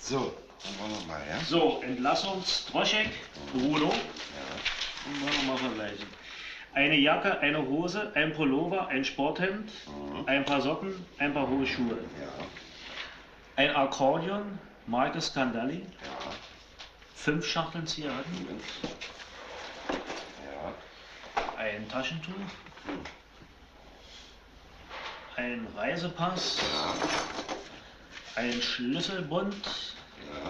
So, dann wollen wir mal, ja? So, Entlassung Stroschek, Bruno. Ja. Und wollen wir mal vergleichen. Eine Jacke, eine Hose, ein Pullover, ein Sporthemd, ein paar Socken, ein paar hohe Schuhe. Ja. Ein Akkordeon, Marke Scandalli. Ja. 5 Schachteln Zigaretten. Ja. Ein Taschentuch. Ein Reisepass. Ja. Ein Schlüsselbund. Ja.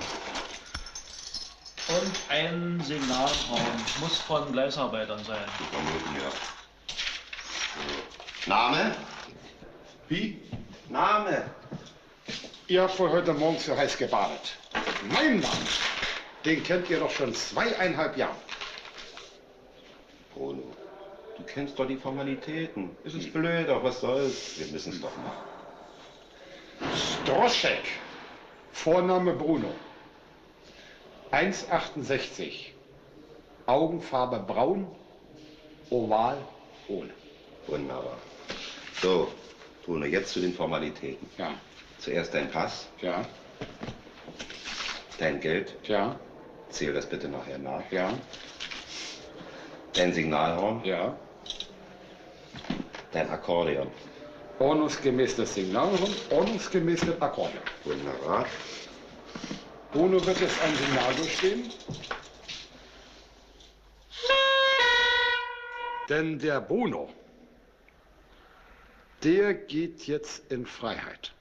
Und ein Signalraum. Muss von Gleisarbeitern sein. Vermuten, ja. So. Name? Wie? Name? Ihr habt wohl heute Morgen zu heiß gebadet. Mein Name, den kennt ihr doch schon 2,5 Jahre. Bruno, du kennst doch die Formalitäten. Es ist blöd, aber was soll's? Wir müssen es doch machen. Stroschek, Vorname Bruno. 1,68. Augenfarbe braun, oval, ohne. Wunderbar. So, Bruno, jetzt zu den Formalitäten. Ja. Zuerst dein Pass, Ja. dein Geld. Ja. Zähl das bitte nachher nach. Ja. Dein Signalhorn. Ja. Dein Akkordeon. Ordnungsgemäß das Signalhorn, ordnungsgemäß das Akkordeon. Wunderbar. Bruno wird jetzt ein Signal durchgehen. Denn der Bruno, der geht jetzt in Freiheit.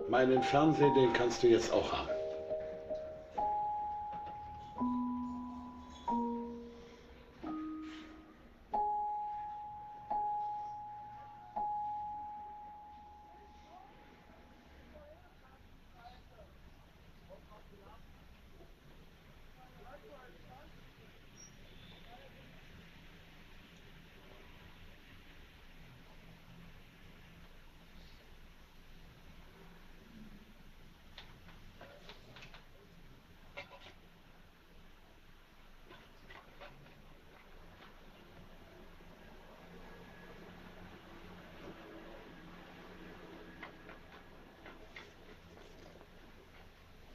Meinen Fernseher, den kannst du jetzt auch haben.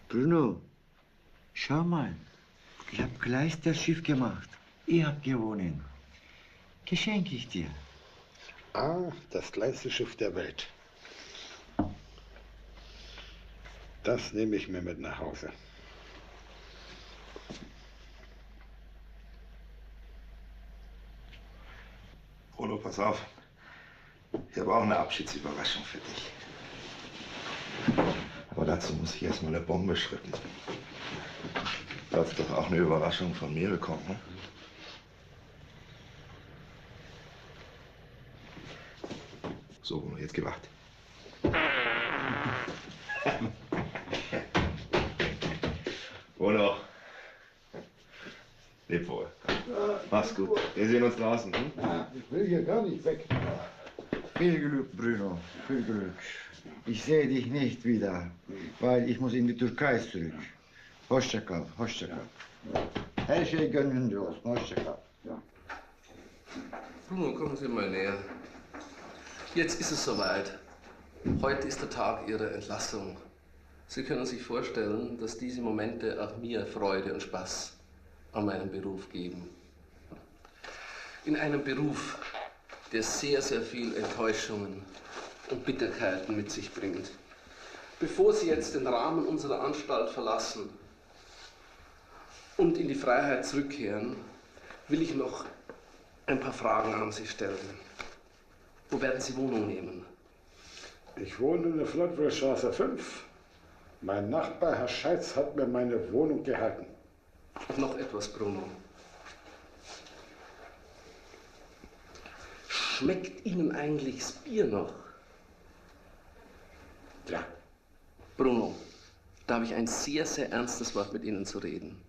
Bruno, schau mal. Ich habe gleich das Schiff gemacht. Ich habe gewonnen. Geschenke ich dir. Ah, das kleinste Schiff der Welt. Das nehme ich mir mit nach Hause. Bruno, pass auf. Ich habe auch eine Abschiedsüberraschung für dich. Aber dazu muss ich erstmal eine Bombe schrippen. Du hast doch auch eine Überraschung von mir bekommen, ne? So, Bruno, jetzt gewacht. Bruno. Leb wohl. Mach's gut. Wir sehen uns draußen. Hm? Ich will hier gar nicht weg. Viel Glück, Bruno. Viel Glück. Ich sehe dich nicht wieder, weil ich muss in die Türkei zurück. Hoşça kal, hoşça kal. Her şey gönlünce olsun. Hoşça kal. Ja. Bruno, kommen Sie mal näher. Jetzt ist es soweit. Heute ist der Tag Ihrer Entlassung. Sie können sich vorstellen, dass diese Momente auch mir Freude und Spaß an meinem Beruf geben. In einem Beruf, der sehr, sehr viel Enttäuschungen und Bitterkeiten mit sich bringt. Bevor Sie jetzt den Rahmen unserer Anstalt verlassen und in die Freiheit zurückkehren, will ich noch ein paar Fragen an Sie stellen. Wo werden Sie Wohnung nehmen? Ich wohne in der Flottwillstraße 5. Mein Nachbar, Herr Scheitz, hat mir meine Wohnung gehalten. Noch etwas, Bruno. Schmeckt Ihnen eigentlich das Bier noch? Ja. Bruno, da habe ich ein sehr, sehr ernstes Wort mit Ihnen zu reden.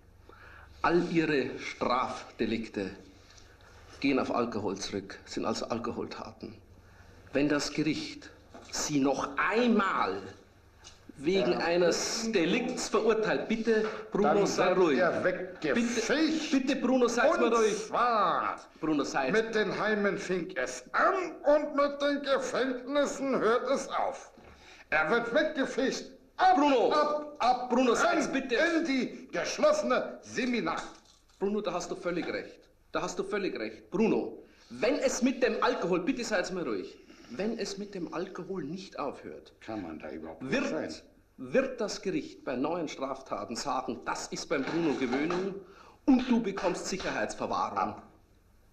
All Ihre Strafdelikte gehen auf Alkohol zurück, sind also Alkoholtaten. Wenn das Gericht Sie noch einmal wegen eines Delikts verurteilt, bitte, Bruno, Dann sei wird ruhig. er weggefegt. Bitte, Bruno, sei mal Und ruhig. zwar Bruno, sei mit den Heimen fing es an und mit den Gefängnissen hört es auf. Er wird weggefegt. Ab, Bruno! ab, Bruno, rein sag's bitte. in die geschlossene Seminar. Bruno, da hast du völlig recht. Da hast du völlig recht. Bruno, wenn es mit dem Alkohol, bitte seid mal ruhig, wenn es mit dem Alkohol nicht aufhört, Kann man da überhaupt nicht sein? wird das Gericht bei neuen Straftaten sagen, das ist beim Bruno Gewöhnung und du bekommst Sicherheitsverwahrung.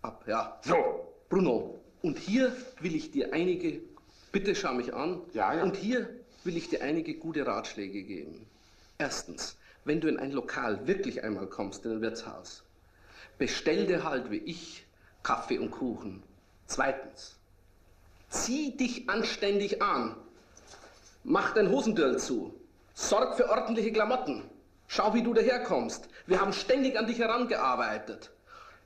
Ab, ja. So. Bruno, und hier will ich dir einige, bitte schau mich an, Ja, ja. und hier will ich dir einige gute Ratschläge geben. Erstens, wenn du in ein Lokal wirklich einmal kommst, in ein Wirtshaus, bestell dir halt wie ich Kaffee und Kuchen. Zweitens, zieh dich anständig an. Mach dein Hosendürl zu. Sorg für ordentliche Klamotten. Schau, wie du daherkommst. Wir haben ständig an dich herangearbeitet.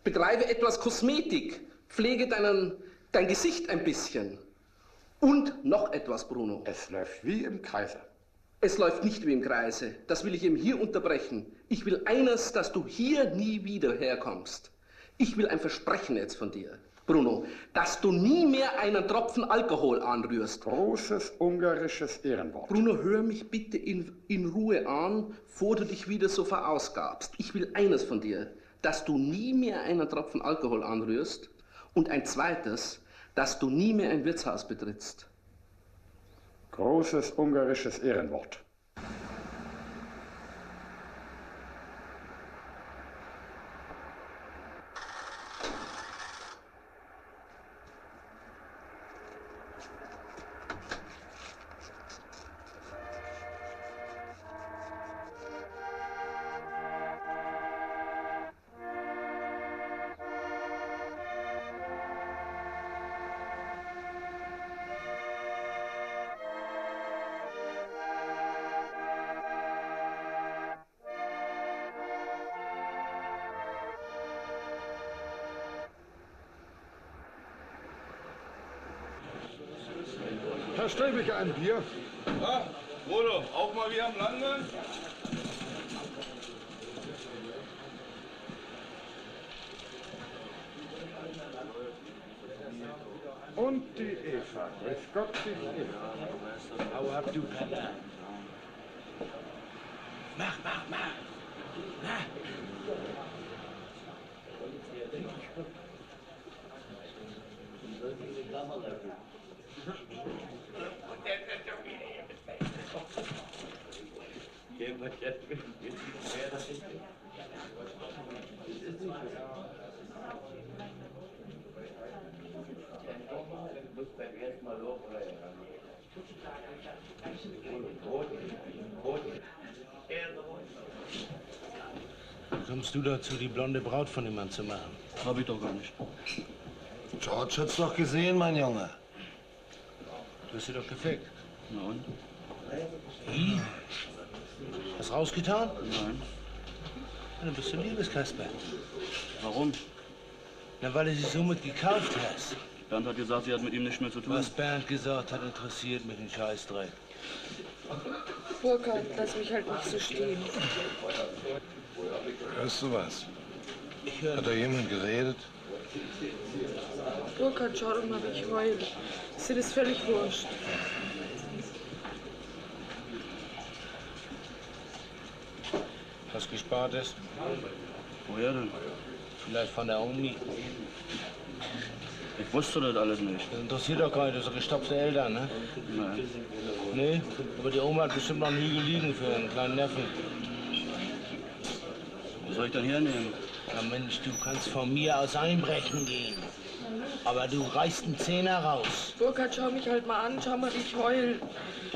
Betreibe etwas Kosmetik. Pflege dein Gesicht ein bisschen. Und noch etwas, Bruno. Es läuft wie im Kreise. Es läuft nicht wie im Kreise. Das will ich eben hier unterbrechen. Ich will eines, dass du hier nie wieder herkommst. Ich will ein Versprechen jetzt von dir, Bruno, dass du nie mehr einen Tropfen Alkohol anrührst. Großes ungarisches Ehrenwort. Bruno, hör mich bitte in Ruhe an, bevor du dich wieder so verausgabst. Ich will eines von dir, dass du nie mehr einen Tropfen Alkohol anrührst und ein zweites, dass du nie mehr ein Wirtshaus betrittst. Großes ungarisches Ehrenwort. Herr Stellbecker, ein Bier? Ja, Bruno, auch mal wieder am Lande? Und die Eva. Grüß Gott, die Eva. Hau ab, du Penner. Mach. Na. Kommst du dazu, die blonde Braut von ihm anzumachen? Hab ich doch gar nicht. George hat's doch gesehen, mein Junge. Du hast sie doch gefickt. Na und? Wie? Hast du rausgetan? Nein. Ja, dann bist du Liebeskasper. Warum? Na, weil du sie somit gekauft hast. Bernd hat gesagt, sie hat mit ihm nichts mehr zu tun. Was Bernd gesagt hat, interessiert mich den Scheißdreck. Burkhard, lass mich halt nicht so stehen. Hörst du was? Ich höre. Hat da jemand geredet? Burkhard, schau doch mal, wie ich heule. Ist dir das völlig wurscht? was gespart ist. Woher denn? Vielleicht von der Uni. Ich wusste das alles nicht. Das interessiert doch keinen, das sind gestopfte Eltern, ne? Nein. Nee, aber die Oma hat bestimmt noch nie geliehen für einen kleinen Neffen. Wo soll ich denn hernehmen? Na Mensch, du kannst von mir aus einbrechen gehen. Aber du reißt einen Zehner raus. Burkhard, schau mich halt mal an, schau mal, wie ich heul.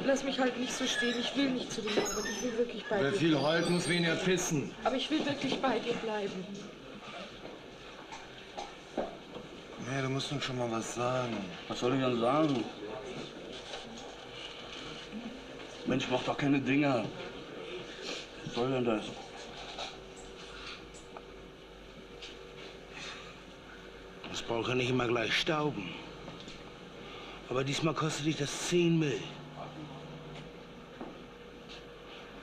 Lass mich halt nicht so stehen, ich will nicht zu dir, aber ich will wirklich bei Wer dir. viel heult, muss weniger pissen. Aber ich will wirklich bei dir bleiben. Nee, du musst uns schon mal was sagen. Was soll ich denn sagen? Mensch, mach doch keine Dinger. Was soll denn das? Das braucht ja nicht immer gleich stauben. Aber diesmal kostet dich das 10 Mill.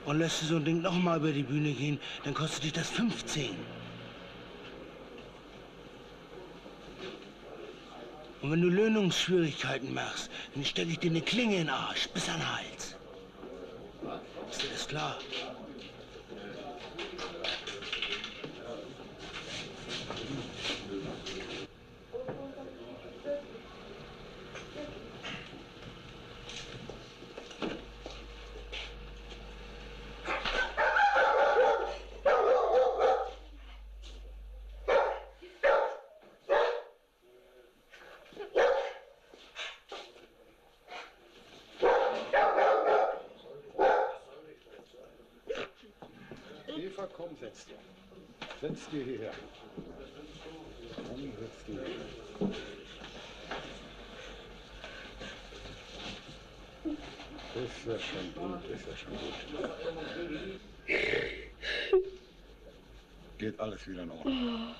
Und lässt du so ein Ding noch mal über die Bühne gehen, dann kostet dich das 15. Und wenn du Löhnungsschwierigkeiten machst, dann stecke ich dir eine Klinge in den Arsch, bis an den Hals. Ist dir das klar? Eva, komm, setz dir. Setz dir hierher. Komm, setz dir hierher. Ist ja schon gut, ist ja schon gut. Geht alles wieder in Ordnung.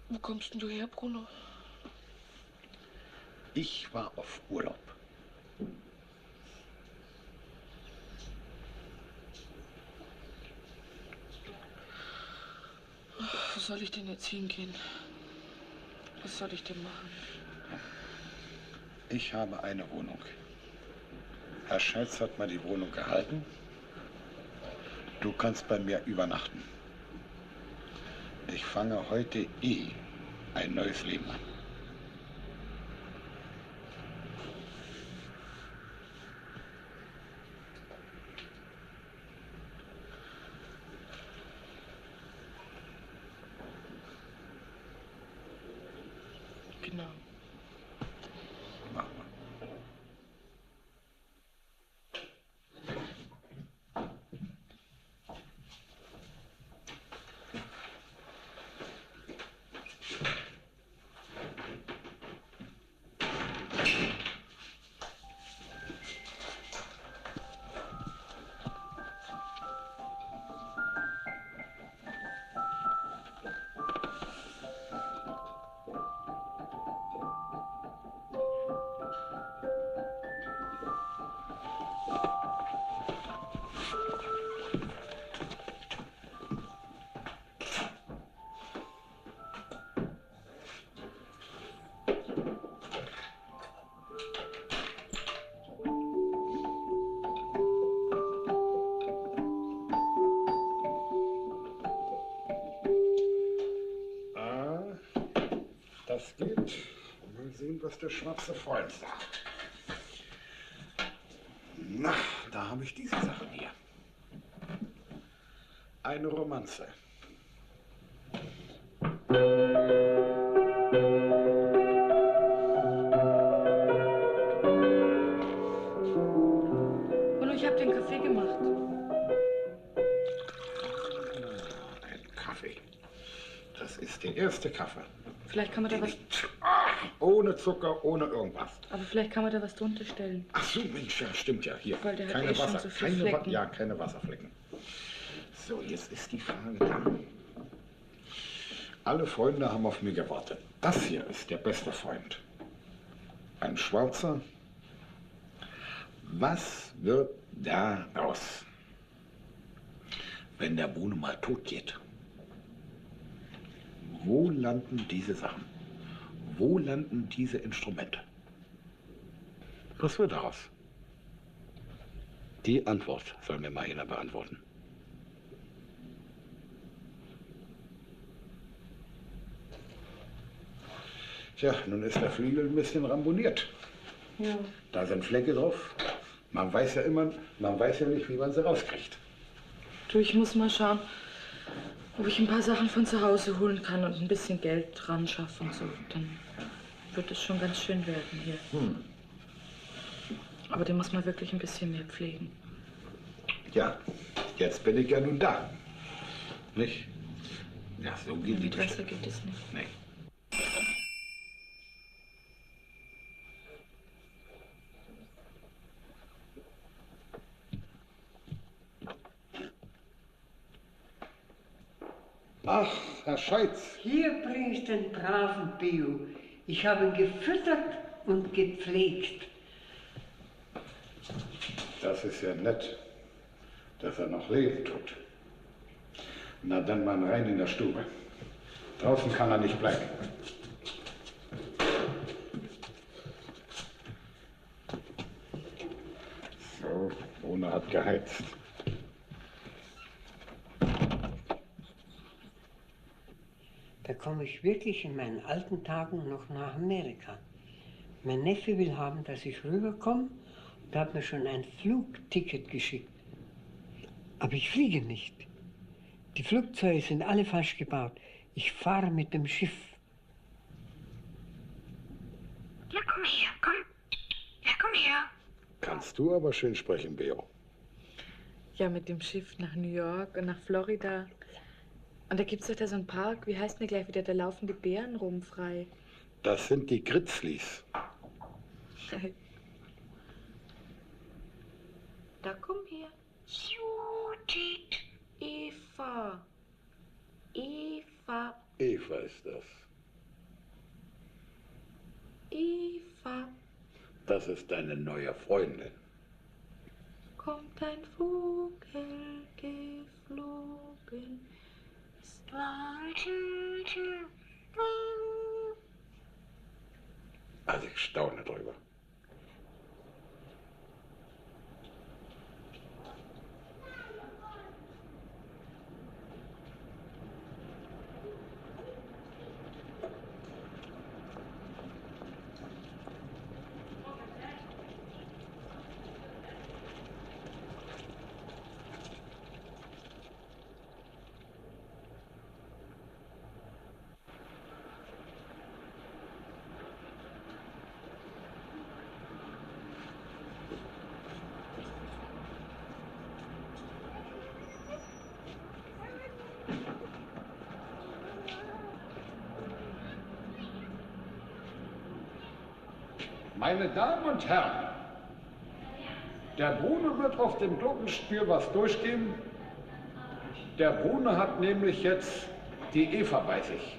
Wo kommst denn du her, Bruno? Ich war auf Urlaub. Wo soll ich denn jetzt hingehen? Was soll ich denn machen? Ich habe eine Wohnung. Herr Schelz hat mir die Wohnung gehalten. Du kannst bei mir übernachten. Ich fange heute ein neues Leben an. Genau. Mach mal. Das geht. Mal sehen, was der schwarze Freund sagt. Na, da habe ich diese Sachen hier. Eine Romanze. Bruno, ich habe den Kaffee gemacht. Ein Kaffee. Das ist der erste Kaffee. Vielleicht kann man da was... Ohne Zucker, ohne irgendwas. Aber vielleicht kann man da was drunter stellen. Ach so, Mensch, ja, stimmt ja. Hier, Weil der hat keine eh schon Wasser, so viel keine Flecken. Ja, keine Wasserflecken. So, jetzt ist die Frage da. Alle Freunde haben auf mich gewartet. Das hier ist der beste Freund. Ein Schwarzer, Was wird daraus, wenn der Bruno mal tot geht? Wo landen diese Sachen? Wo landen diese Instrumente? Was wird daraus? Die Antwort soll mir mal einer beantworten. Tja, nun ist der Flügel ein bisschen ramboniert. Ja. Da sind Flecke drauf. Man weiß ja nicht, wie man sie rauskriegt. Du, ich muss mal schauen, ob ich ein paar Sachen von zu Hause holen kann und ein bisschen Geld dran schaffen und so. Dann wird es schon ganz schön werden hier. Aber den muss man wirklich ein bisschen mehr pflegen. Ja, jetzt bin ich ja nun da. Nicht? Ja, so geht die Besser geht es nicht. Nee. Ach, Herr Scheitz. Hier bringst du den braven Bio. Ich habe ihn gefüttert und gepflegt. Das ist ja nett, dass er noch leben tut. Na dann mal rein in der Stube. Draußen kann er nicht bleiben. So, Bruno hat geheizt. Da komme ich wirklich in meinen alten Tagen noch nach Amerika. Mein Neffe will haben, dass ich rüberkomme und hat mir schon ein Flugticket geschickt. Aber ich fliege nicht. Die Flugzeuge sind alle falsch gebaut. Ich fahre mit dem Schiff. Ja, komm her, komm. Ja, komm her. Kannst du aber schön sprechen, Beo. Ja, mit dem Schiff nach New York und nach Florida. Und da gibt es doch da so einen Park, wie heißt denn der gleich wieder? Da laufen die Bären rum frei. Das sind die Grizzlies. Da komm her. Judith. Eva. Eva. Eva ist das. Eva. Das ist deine neue Freundin. Kommt ein Vogel geflogen. Also ich staune drüber. Meine Damen und Herren, der Bruno wird auf dem Glockenspiel was durchgeben. Der Bruno hat nämlich jetzt die Eva bei sich.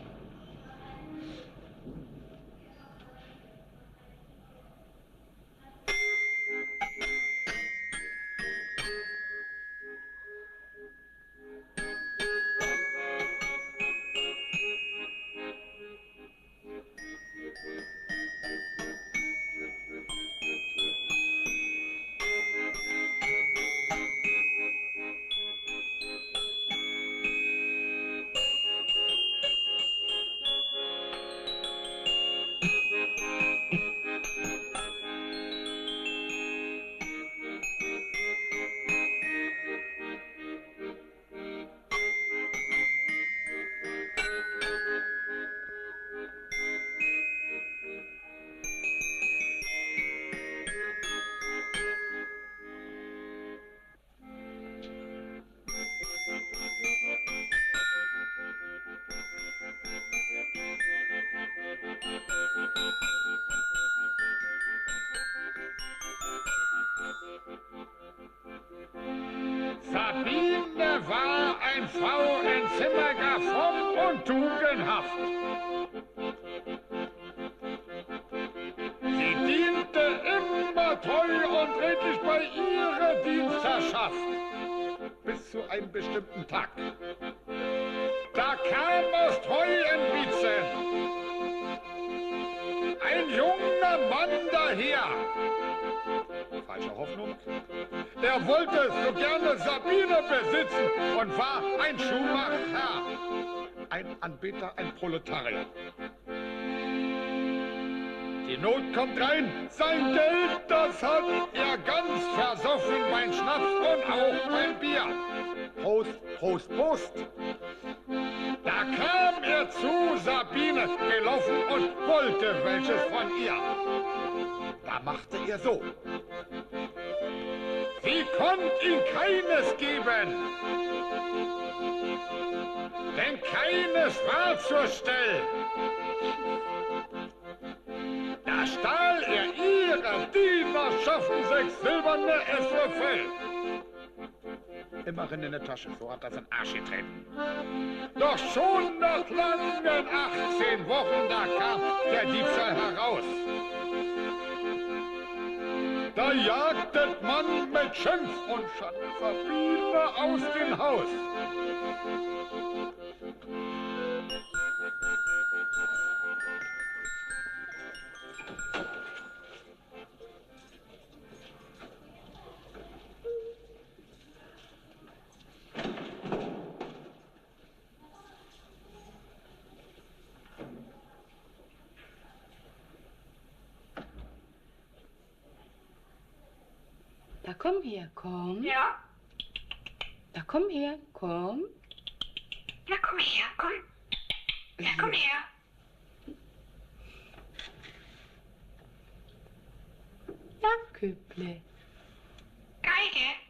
Sabine war ein Frau in Zimmer gar fromm und tugendhaft. Sie diente immer treu und redlich bei ihrer Dienstherrschaft. Bis zu einem bestimmten Tag. Da kam aus Treuenwietzen ein junger Mann daher. Falsche Hoffnung. Er wollte so gerne Sabine besitzen und war ein Schuhmacher. Ein Anbeter, ein Proletarier. Die Not kommt rein, sein Geld, das hat er ganz versoffen beim Schnaps und auch beim Bier. Prost, Prost, Prost. Da kam er zu Sabine gelaufen und wollte welches von ihr. Da machte er so. Sie konnt ihm keines geben, denn keines war zur Stell. Da stahl er ihrer Dienerschaften 6 silberne Esslöffel. Immerhin in der Tasche, so hat er seinen Arsch getreten. Doch schon nach langen 18 Wochen, da kam der Diebstahl heraus. Da jagtet man mit Schimpf und Schande Sabine aus dem Haus. Da komm her, komm. Ja? Da komm her, komm. Ja, komm her, komm. Ja, komm her. Ja, Köble. Geige.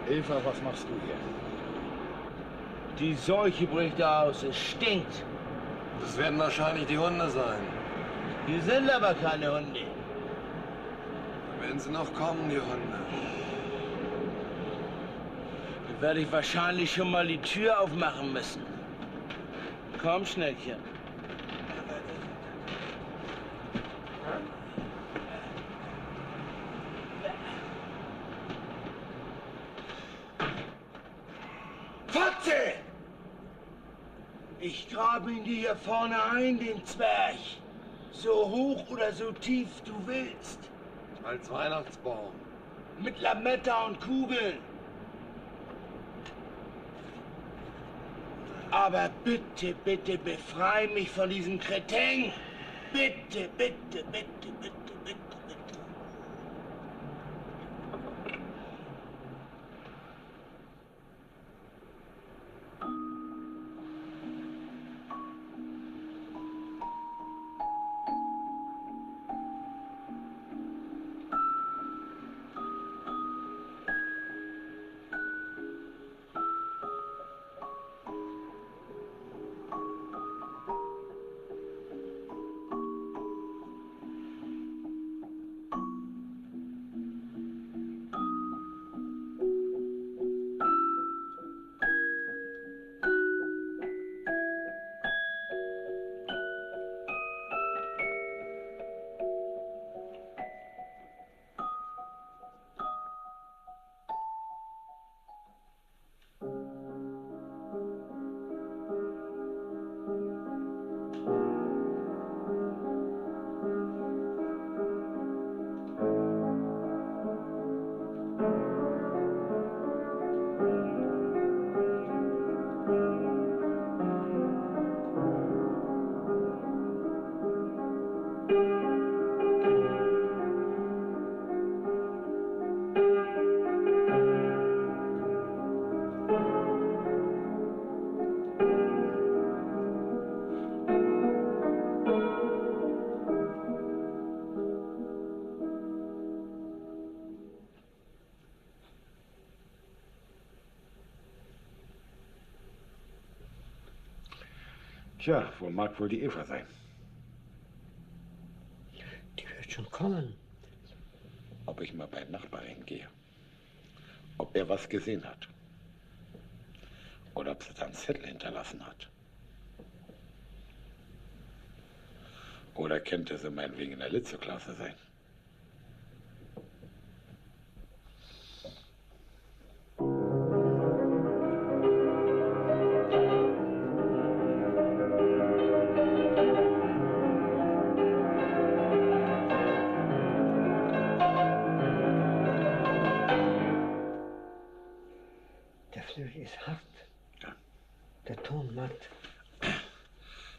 Eva, was machst du hier? Die Seuche bricht aus, es stinkt. Das werden wahrscheinlich die Hunde sein. Hier sind aber keine Hunde. Wenn sie noch kommen, die Hunde. Dann werde ich wahrscheinlich schon mal die Tür aufmachen müssen. Komm, Schnäckchen. Fotze! Ich grabe ihn dir hier vorne ein, den Zwerg. So hoch oder so tief du willst. Als Weihnachtsbaum. Mit Lametta und Kugeln. Aber bitte, bitte befrei mich von diesem Kretin. Bitte, bitte, bitte, bitte, bitte, bitte. Tja, wo mag wohl die Eva sein? Die wird schon kommen. Ob ich mal beim Nachbar hingehe. Ob er was gesehen hat. Oder ob sie da einen Zettel hinterlassen hat. Oder könnte sie meinetwegen in der Litzo-Klasse sein. Der Flügel ist hart. Ja. Der Ton matt.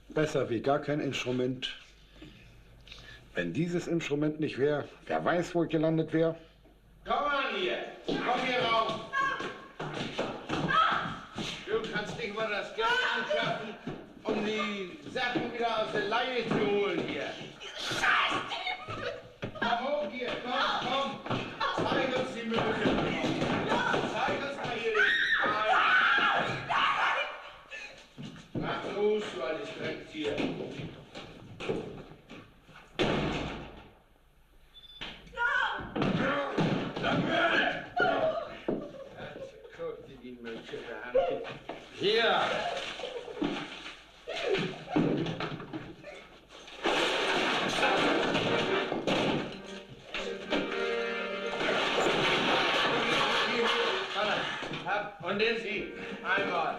Besser wie gar kein Instrument. Wenn dieses Instrument nicht wäre, wer weiß, wo ich gelandet wäre. Komm an hier! Komm hier rauf! Du kannst nicht mal das Geld anschaffen, um die Sachen wieder aus der Leihe zu holen hier. Scheiße! Komm hoch hier, komm! Zeig uns die Möbel! Zeig uns mal hier den Mach los, du altes Drecktier! Hier! Und den Sie. Einmal.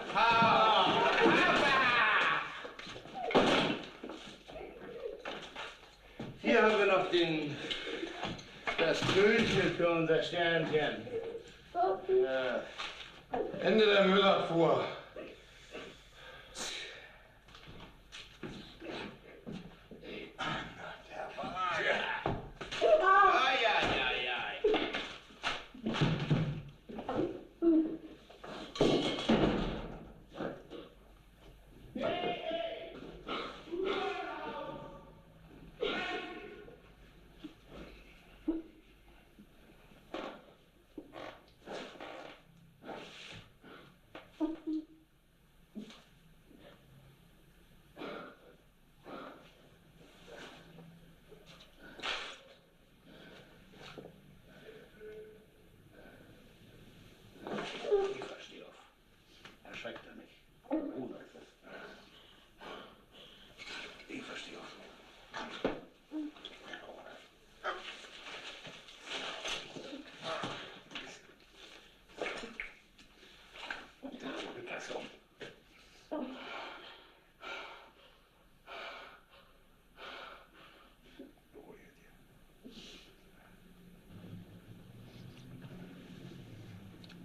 Hier haben wir noch das Krönchen für unser Sternchen. Ja. Ende der Müllabfuhr.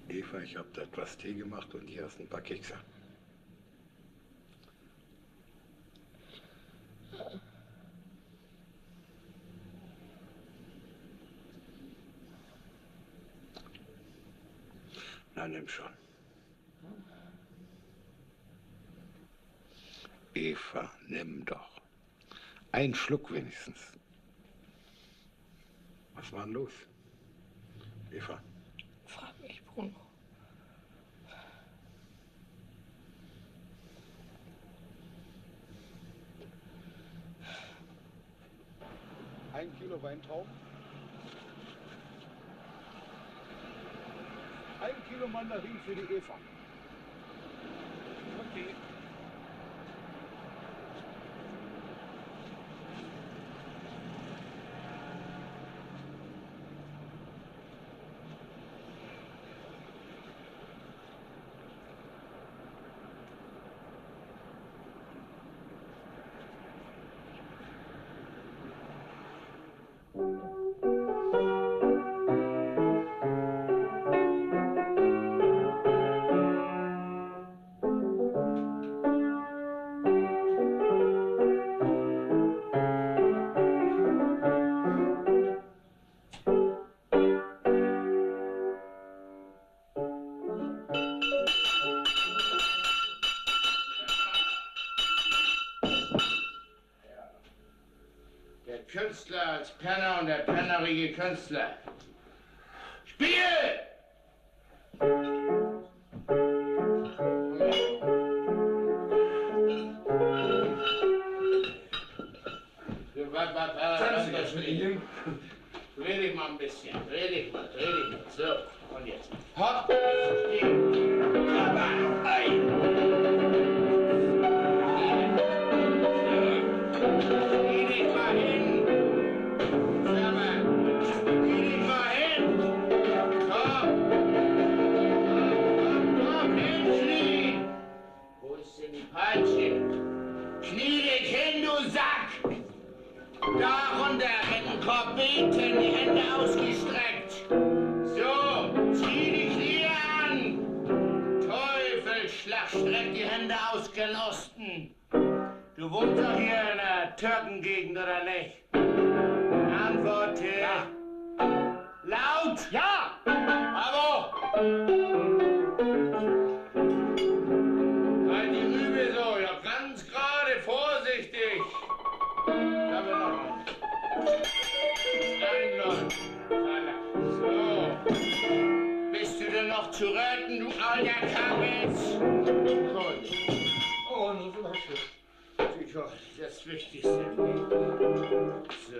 Eva, ich habe da etwas Tee gemacht und hier hast ein paar Kekse. Na, nimm schon. Eva, nimm doch. Ein Schluck wenigstens. Was war denn los? Eva? Frag mich, Bruno. 1 Kilo Weintrauben. 1 Kilo Mandarin für die Eva. Okay. Künstler als Penner und der pennerige Künstler. Spiel! Dreh dich mal ein bisschen. Dreh dich mal. So, und jetzt. Hopp. Stehen. Aber ein. Geh dich mal hin. Sag mal. Geh dich mal hin. Komm. Komm, Menschli. Wo ist denn die Peitsche? Knie dich hin, du Sack. Da runter mit dem Korb beten, die Hände ausgestreckt. So, zieh die Knie an. Teufelsschlag, streck die Hände aus, Genossen. Du wohnst doch hier in der Türkengegend, oder nicht? Antworte. Ja. Laut? Ja! Bravo! Halt die Rübe so, ja, ganz gerade, vorsichtig. Da wird noch mal. So. Bist du denn noch zu retten, du alter Kabitz? Oh, nur so was. Sicher, das Wichtigste. So.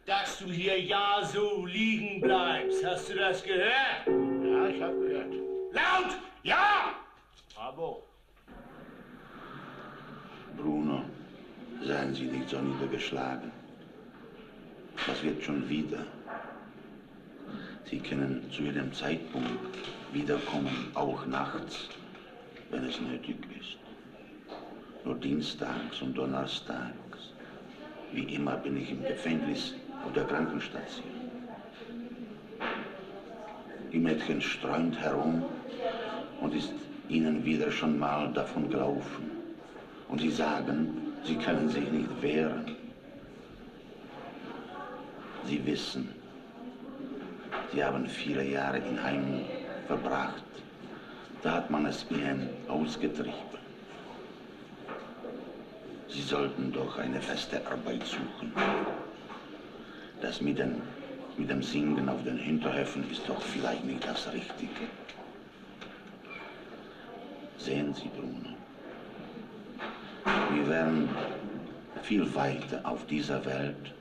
Dass du hier ja so liegen bleibst, hast du das gehört? Ja, ich hab gehört. Laut! Ja! Bravo. Bruno, seien Sie nicht so niedergeschlagen. Das wird schon wieder. Sie können zu jedem Zeitpunkt wiederkommen, auch nachts, wenn es nötig ist. Nur dienstags und donnerstags, wie immer, bin ich im Gefängnis auf der Krankenstation. Die Mädchen streunt herum und ist ihnen wieder schon mal davon gelaufen. Und sie sagen, sie können sich nicht wehren. Sie wissen, sie haben viele Jahre in Heimen verbracht. Da hat man es ihnen ausgetrieben. Sie sollten doch eine feste Arbeit suchen. Das mit dem Singen auf den Hinterhöfen ist doch vielleicht nicht das Richtige. Sehen Sie, Bruno, wir wären viel weiter auf dieser Welt,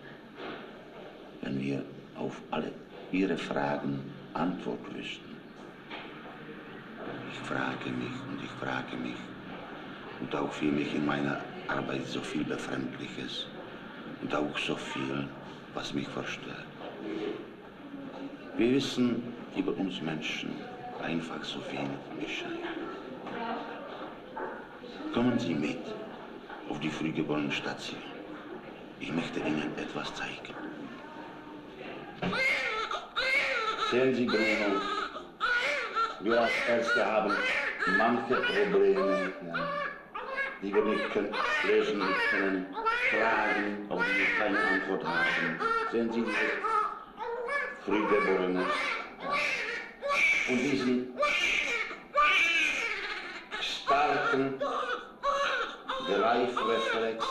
wenn wir auf alle Ihre Fragen Antwort wüssten. Ich frage mich und auch für mich in meiner Arbeit so viel Befremdliches und auch so viel, was mich verstört. Wir wissen über uns Menschen einfach so wenig Bescheid. Kommen Sie mit auf die Frühgeborenen-Station. Ich möchte Ihnen etwas zeigen. Sehen Sie, Bruno, wir als Ärzte haben manche Probleme, ja, die wir nicht lösen können, Fragen, auf die wir keine Antwort haben. Sehen Sie diese Frühgeborene und diesen starken Greifreflex.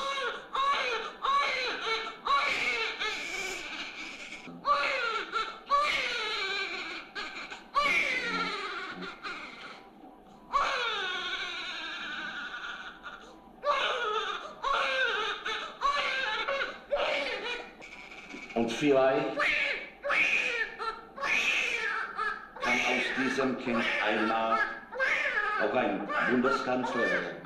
Und vielleicht kann aus diesem Kind einmal auch ein Bundeskanzler werden.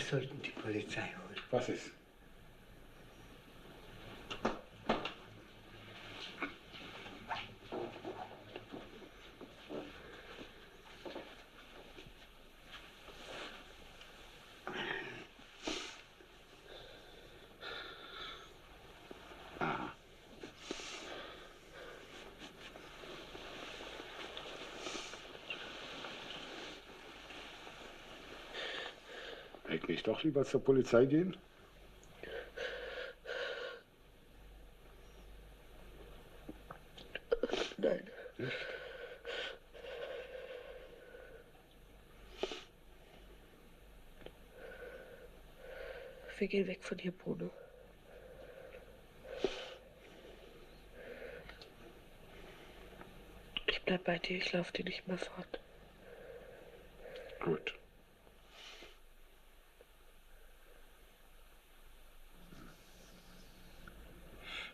sollten die Polizei holen. Was ist? Eigentlich doch lieber zur Polizei gehen? Nein. Nicht? Wir gehen weg von hier, Bruno. Ich bleib bei dir, ich laufe dir nicht mehr fort. Gut.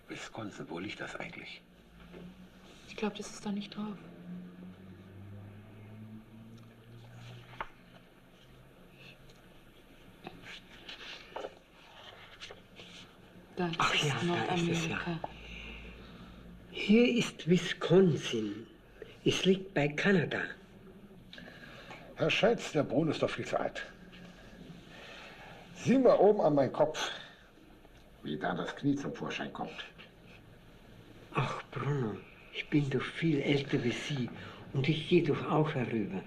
Wisconsin, wo liegt das eigentlich? Ich glaube, das ist da nicht drauf. Da ist Ach ja, da ist es ja. Nordamerika. Hier ist Wisconsin. Es liegt bei Kanada. Herr Scheitz, der Bruno ist doch viel zu alt. Sieh mal oben an meinen Kopf, wie da das Knie zum Vorschein kommt. Ach, Bruno, ich bin doch viel älter wie Sie und ich gehe doch auch herüber.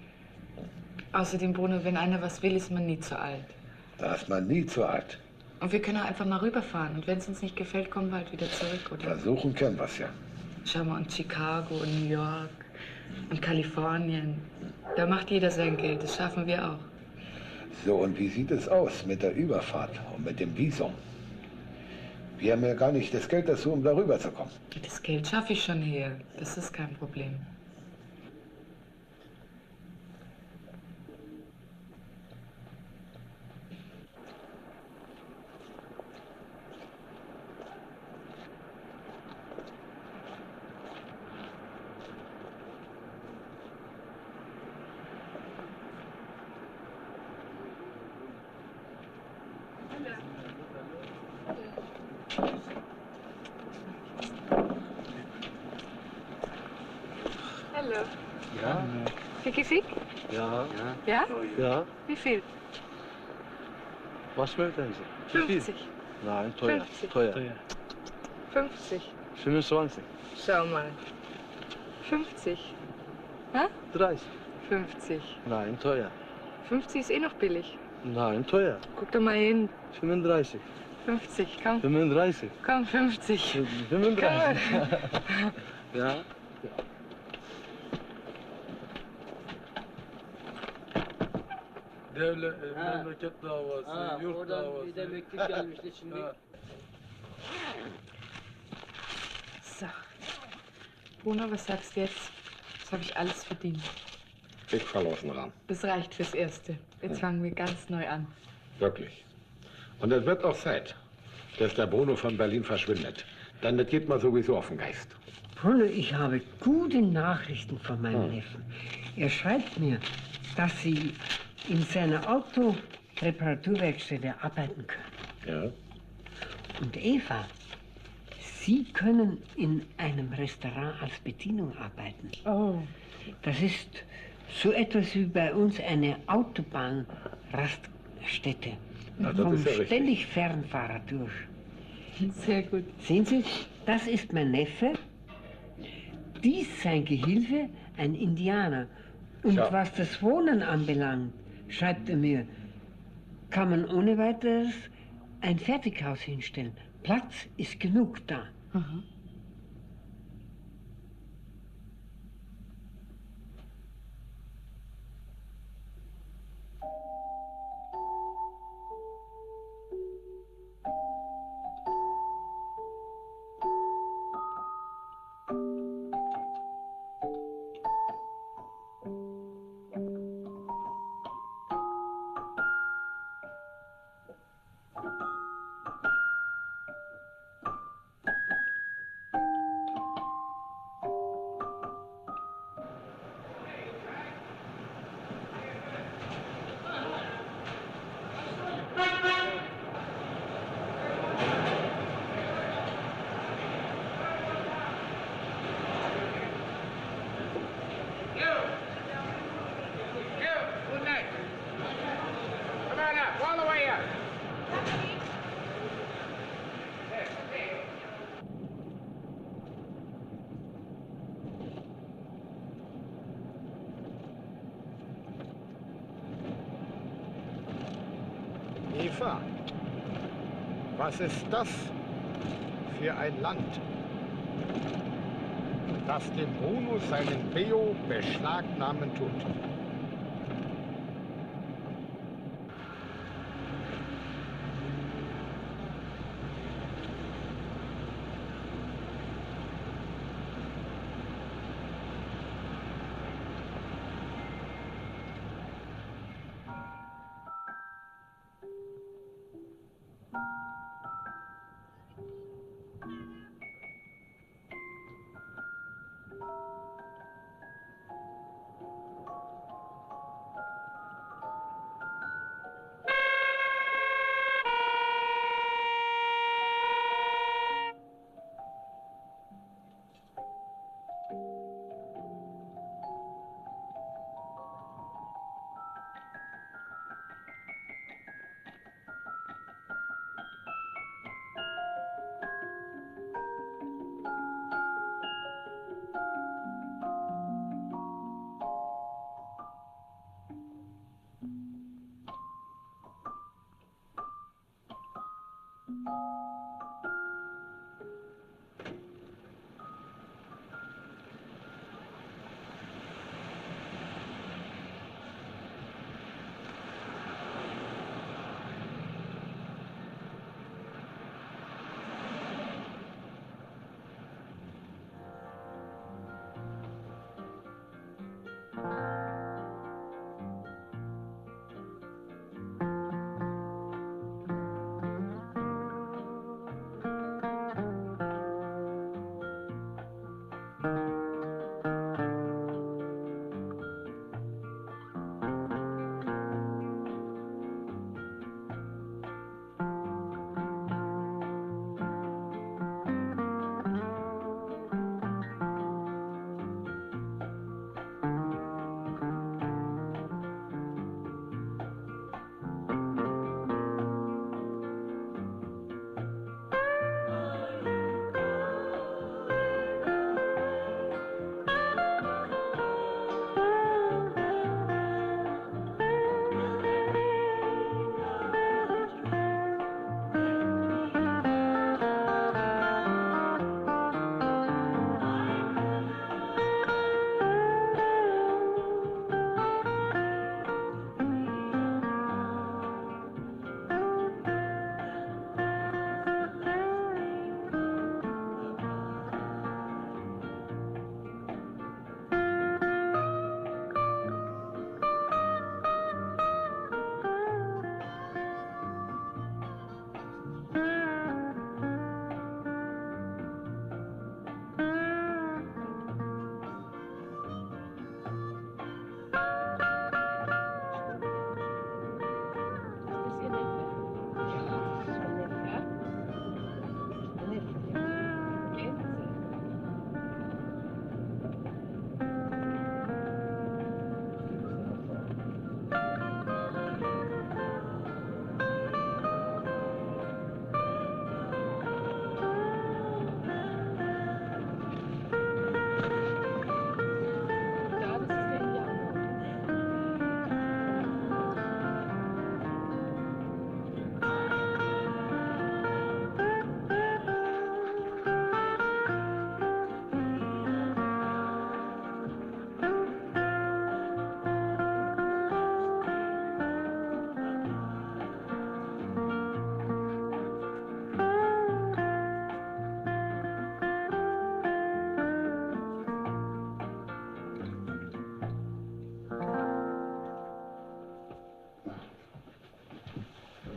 Außerdem, Bruno, wenn einer was will, ist man nie zu alt. Da ist man nie zu alt. Und wir können auch einfach mal rüberfahren. Und wenn es uns nicht gefällt, kommen wir halt wieder zurück, oder? Versuchen können wir's ja. Schau mal, und Chicago und New York und Kalifornien. Da macht jeder sein Geld, das schaffen wir auch. So, und wie sieht es aus mit der Überfahrt und mit dem Visum? Wir haben ja gar nicht das Geld dazu, um darüber zu kommen. Das Geld schaffe ich schon her. Das ist kein Problem. Hallo. Ja? Fick? Ja. Ja? Ja. Wie viel? Was möchten Sie? 50. Nein, teuer. 50. Teuer. 50. 25. Schau mal. 50. Hä? 30. 50. Nein, teuer. 50 ist eh noch billig. Nein, teuer. Guck doch mal hin. 35. 50, komm. 35. Komm, 50. 35. Ja. Memleket davası, yurt davası. Bir de mektup gelmişti şimdi. So. Bruno, was sagst du jetzt? Das habe ich alles verdient. Ich falle aus dem Rahmen. Das reicht fürs Erste. Jetzt fangen wir ganz neu an. Wirklich. Und es wird auch Zeit, dass der Bruno von Berlin verschwindet. Dann das geht mal sowieso auf den Geist. Bruno, ich habe gute Nachrichten von meinem Neffen. Er schreibt mir, dass Sie in seiner Autoreparaturwerkstätte arbeiten können. Ja. Und Eva, Sie können in einem Restaurant als Bedienung arbeiten. Oh. Das ist so etwas wie bei uns eine Autobahnraststätte. Ja, das Kommen ist ja richtig. ständig Fernfahrer durch. Sehr gut. Sehen Sie, das ist mein Neffe. Dies sein Gehilfe, ein Indianer. Und Ja. was das Wohnen anbelangt, schreibt er mir, kann man ohne weiteres ein Fertighaus hinstellen. Platz ist genug da. Aha. USA. Was ist das für ein Land, das dem Bruno seinen Beo beschlagnahmen tut?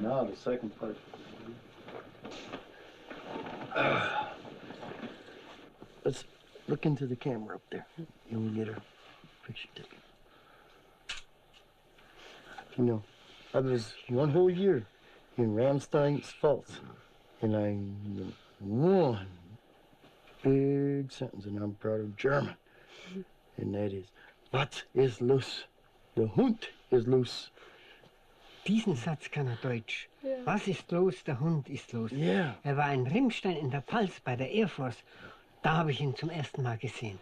Now the second part. Let's look into the camera up there. And we get a picture taken. You know, I was 1 whole year in Ramstein's Falls, and I one big sentence, and I'm proud of German, and that is, "Was ist los? Der Hund ist los." Diesen Satz kann er Deutsch. Ja. Was ist los? Der Hund ist los. Ja. Er war in Rimmstein in der Pfalz bei der Air Force. Da habe ich ihn zum ersten Mal gesehen.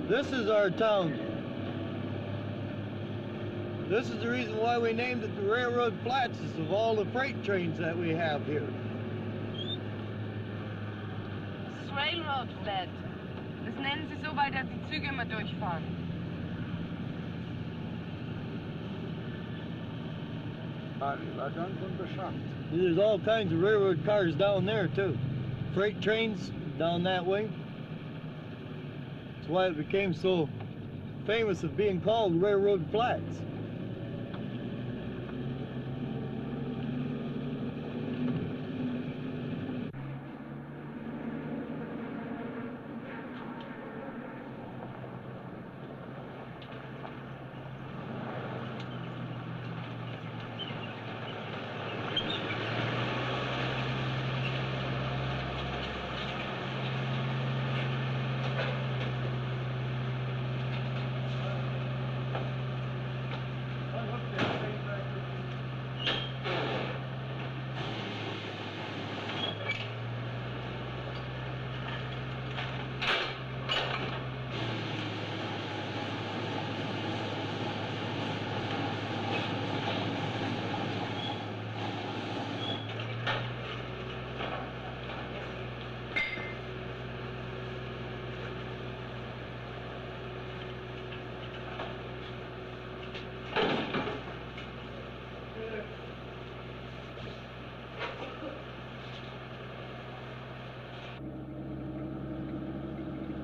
This is our town. This is the reason why we named it the Railroad Flats, is of all the freight trains that we have here. Das ist Railroad Flat. Das nennen sie so, weil da die Züge immer durchfahren. There's all kinds of railroad cars down there too. Freight trains down that way. That's why it became so famous of being called Railroad Flats.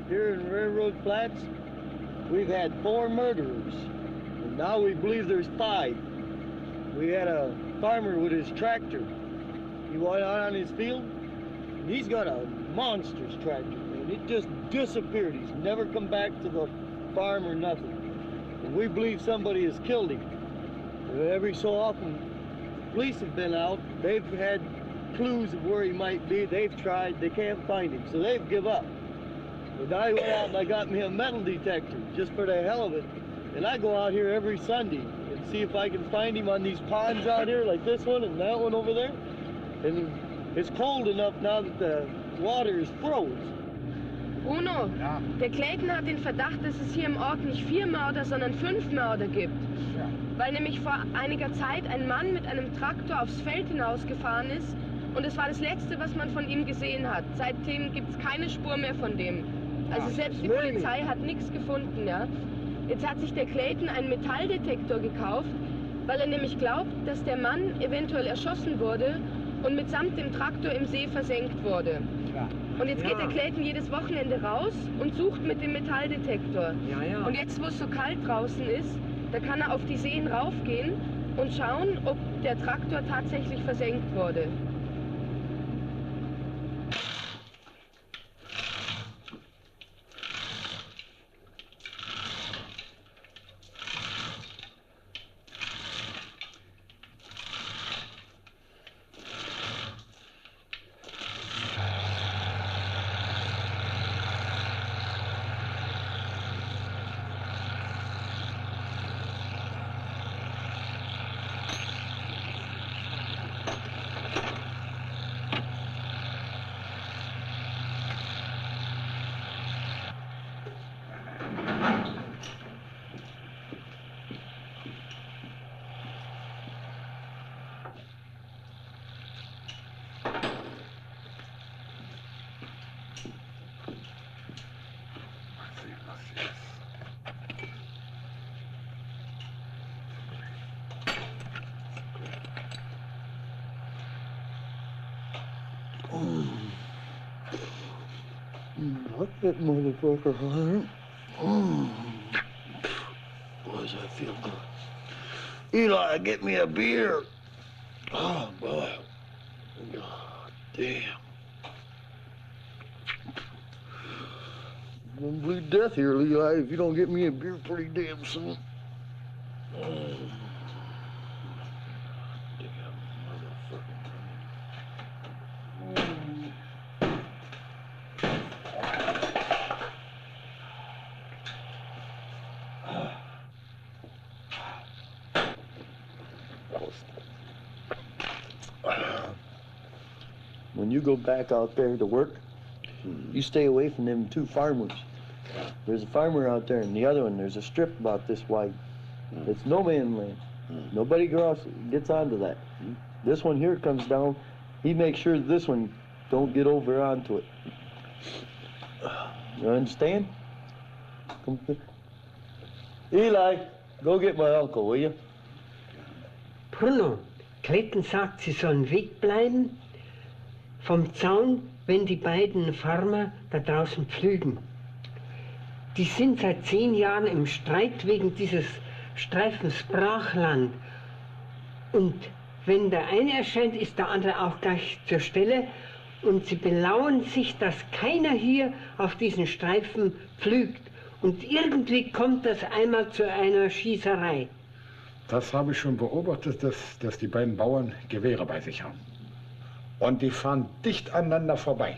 Here in Railroad Flats, we've had 4 murderers, and now we believe there's 5. We had a farmer with his tractor. He went out on his field, and he's got a monstrous tractor, man. It just disappeared. He's never come back to the farm or nothing. And we believe somebody has killed him. Every so often, the police have been out. They've had clues of where he might be. They've tried. They can't find him, so they've give up. But I went out and I got me a metal detector, just for the hell of it. And I go out here every Sunday and see if I can find him on these ponds out here, like this one and that one over there. And it's cold enough now that the water is froze. Bruno, der Clayton hat den Verdacht, dass es hier im Ort nicht 4 Mörder, sondern 5 Mörder gibt. Weil nämlich vor einiger Zeit ein Mann mit einem Traktor aufs Feld hinausgefahren ist und es war das Letzte, was man von ihm gesehen hat. Seitdem gibt es keine Spur mehr von dem. Also selbst die Polizei hat nichts gefunden, ja. Jetzt hat sich der Clayton einen Metalldetektor gekauft, weil er nämlich glaubt, dass der Mann eventuell erschossen wurde und mitsamt dem Traktor im See versenkt wurde. Und jetzt geht der Clayton jedes Wochenende raus und sucht mit dem Metalldetektor. Und jetzt, wo es so kalt draußen ist, da kann er auf die Seen raufgehen und schauen, ob der Traktor tatsächlich versenkt wurde. Knock that motherfucker, Hunter. Boy, does that feel good. Eli, get me a beer. Oh, boy. God damn. I'm gonna bleed death here, Eli, if you don't get me a beer pretty damn soon. When you go back out there to work, you stay away from them 2 farmers. There's a farmer out there, and the other one, there's a strip about this wide. It's no man's land. Nobody gets onto that. This one here comes down. He makes sure this one don't get over onto it. You understand? Eli, go get my uncle, will you? Bruno, Kletten sagt, sie sollen wegbleiben vom Zaun, wenn die beiden Farmer da draußen pflügen. Die sind seit 10 Jahren im Streit wegen dieses Streifens Brachland. Und wenn der eine erscheint, ist der andere auch gleich zur Stelle. Und sie belauern sich, dass keiner hier auf diesen Streifen pflügt. Und irgendwie kommt das einmal zu einer Schießerei. Das habe ich schon beobachtet, dass die beiden Bauern Gewehre bei sich haben. Und die fahren dicht aneinander vorbei.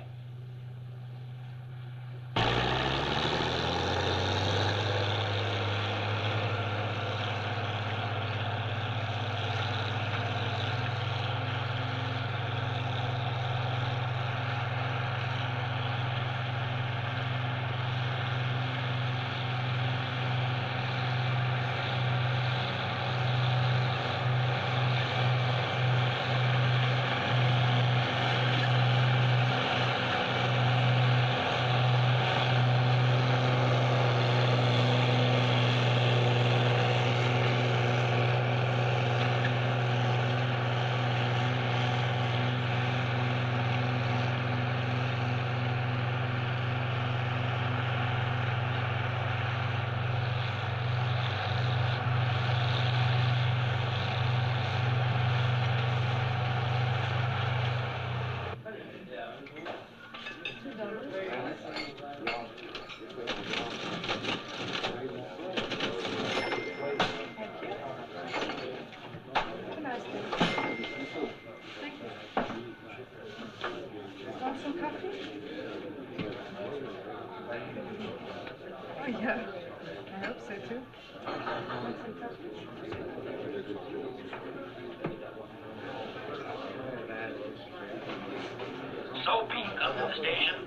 Soapy, come to the station.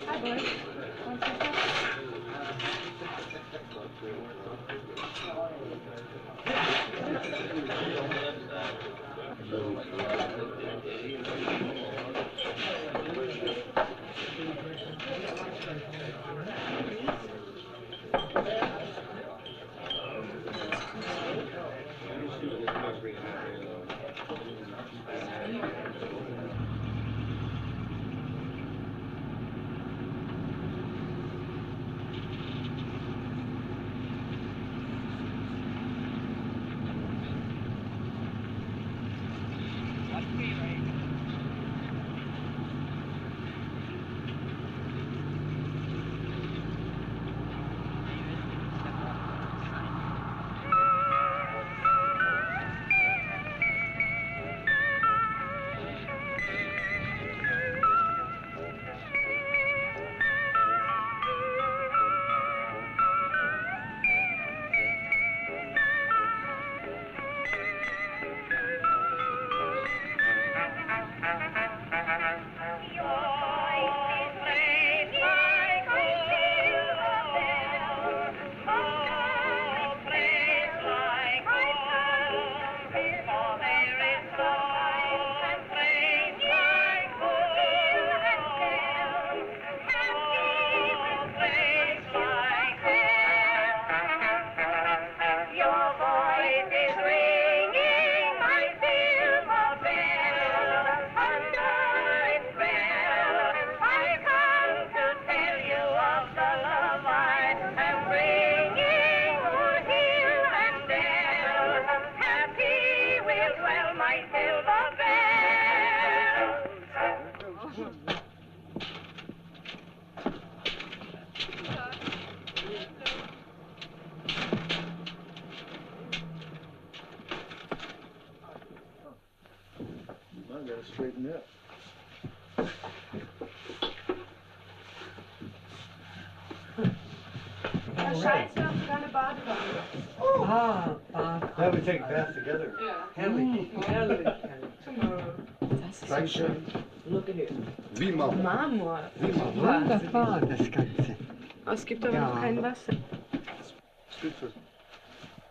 Hi, boys. Want some Straighten up. Herr Scheitz, wir haben keine Badewanne. Ah, Bad. Yeah, we take a bath together. Ja. Herrlich, herrlich, herrlich. Das ist so schön. Wie Marmor. Marmor. Wunderbar, das Ganze. Oh, es gibt aber noch kein Wasser.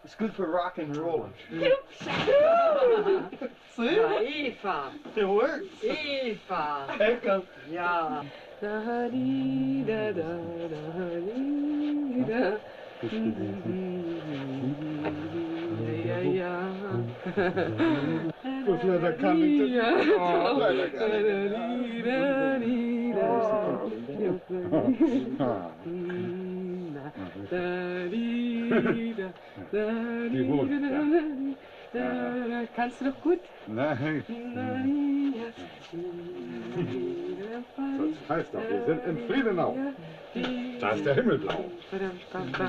It's good for rock and rolling. Ja, Eva. It works. Eva. Echo. Ja. Da, di, da, da, da, di, da. Ja, ja, ja. With leather coming to... Oh, kannst du doch gut? Nein. Das heißt doch, wir sind in Friedenau. Da ist der Himmel blau.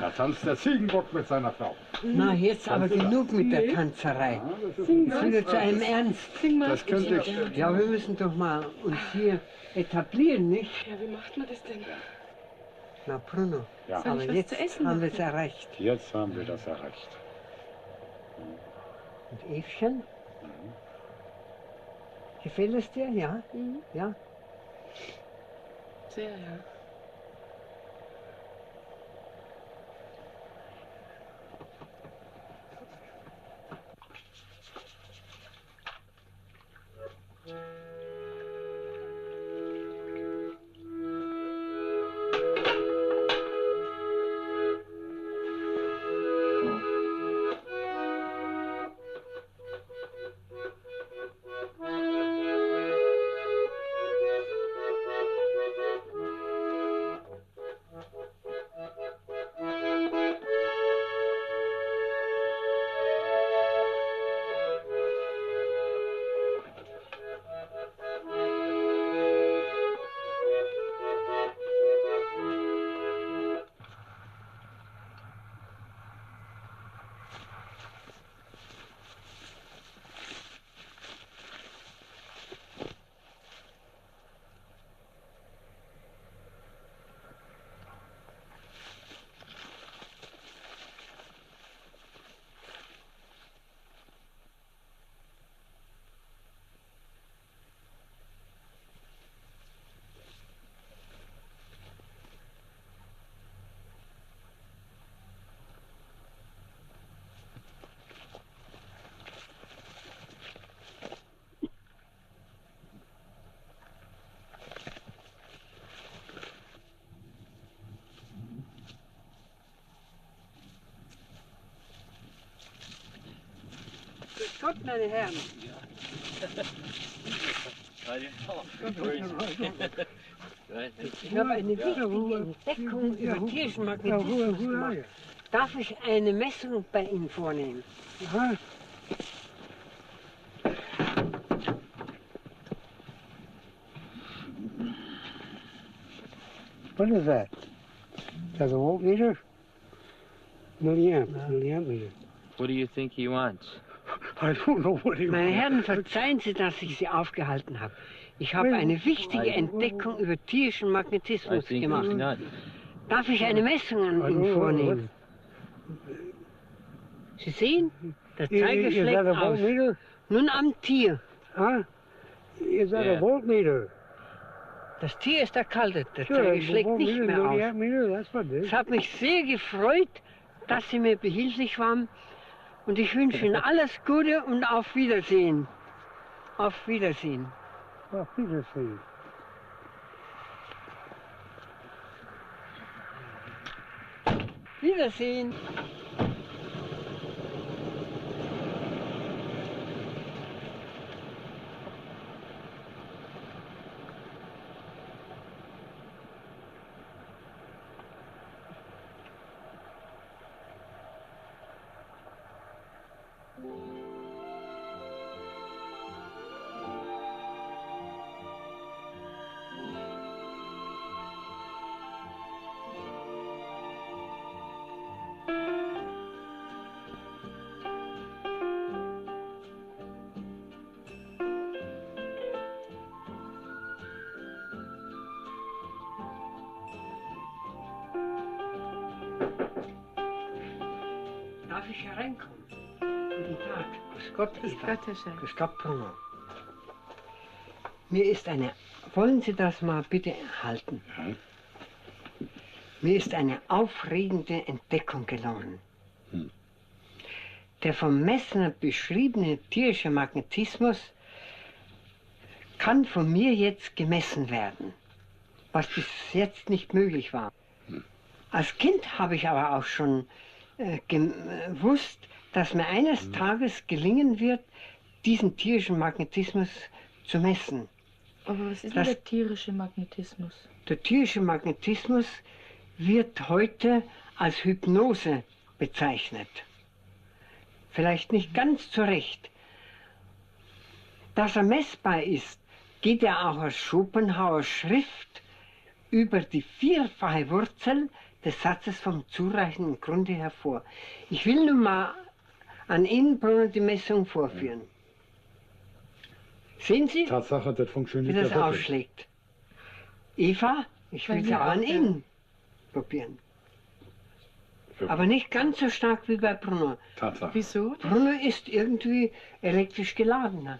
Da tanzt der Ziegenbock mit seiner Frau. Na, jetzt aber genug mit der Tanzerei. Jetzt wieder zu einem Ernst. Das könnte ich... Ja, wir müssen doch mal uns hier etablieren, nicht? Ja, wie macht man das denn? Na, Bruno, Ja. Soll ich aber was jetzt zu essen haben wir machen? es erreicht. Jetzt haben wir das erreicht. Und Evchen? Gefällt es dir? Ja? Ja? Sehr, ja. Grüß Gott, meine Herren. Ich habe eine wichtige Entdeckung über tierischen Magnetismus gemacht. Darf ich eine Messung bei Ihnen vornehmen? Ja. What is that? Is that a voltmeter? Milliamp meter. What do you think he wants? I don't know what he Meine wants. Herren, verzeihen Sie, dass ich Sie aufgehalten habe. Ich habe eine wichtige Entdeckung über tierischen I Magnetismus think he's gemacht. nuts. Darf ich eine Messung an Ihnen vornehmen? Sie sehen, der Zeiger Is schlägt that a aus. voltmeter? Nun am Tier. Huh? Is that Yeah. a voltmeter? Das Tier ist erkaltet, der Sure, Zeiger a schlägt nicht voltmeter, mehr aus. milliamp meter, that's what it Es is. hat mich sehr gefreut, dass Sie mir behilflich waren. Und ich wünsche Ihnen alles Gute und auf Wiedersehen. Auf Wiedersehen. Auf Wiedersehen. Wiedersehen. Darf ich hereinkommen? Guten Tag. Grüß Gott, Grüß Eva. Gott, Herr Schein. Grüß Gott, Bruno. Mir ist eine, wollen Sie das mal bitte erhalten? Ja. Mir ist eine aufregende Entdeckung gelungen. Der vom Messner beschriebene tierische Magnetismus kann von mir jetzt gemessen werden, was bis jetzt nicht möglich war. Als Kind habe ich aber auch schon gewusst, dass mir eines Tages gelingen wird, diesen tierischen Magnetismus zu messen. Aber was ist denn der tierische Magnetismus? Der tierische Magnetismus wird heute als Hypnose bezeichnet. Vielleicht nicht ganz zu Recht. Dass er messbar ist, geht ja auch aus Schopenhauers Schrift über die vierfache Wurzel des Satzes vom zureichenden Grunde hervor. Ich will nun mal an Ihnen, Bruno, die Messung vorführen. Sehen Sie, Tatsache, das wie funktioniert das ja wirklich. ausschlägt? Eva, ich will es ja auch an Ihnen probieren. Aber nicht ganz so stark wie bei Bruno. Tatsache. Wieso? Bruno ist irgendwie elektrisch geladener.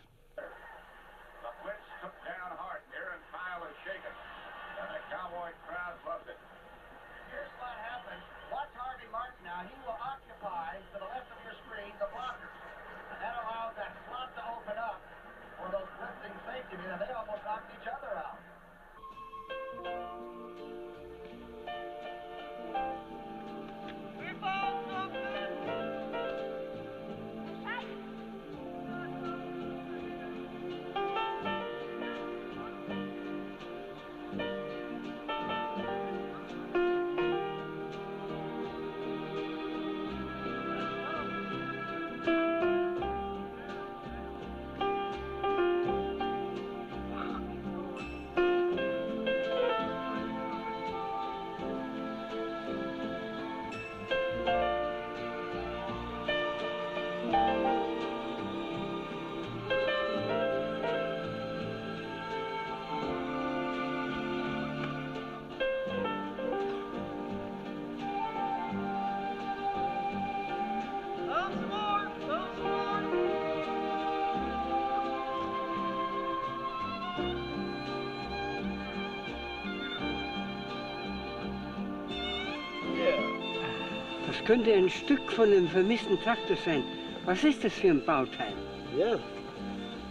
Das könnte ein Stück von dem vermissten Traktor sein. Was ist das für ein Bauteil? Yeah.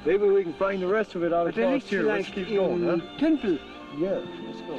Maybe we can find the rest of it out Der across liegt here. Let's vielleicht keep going, im huh? Tümpel. Yeah, let's go.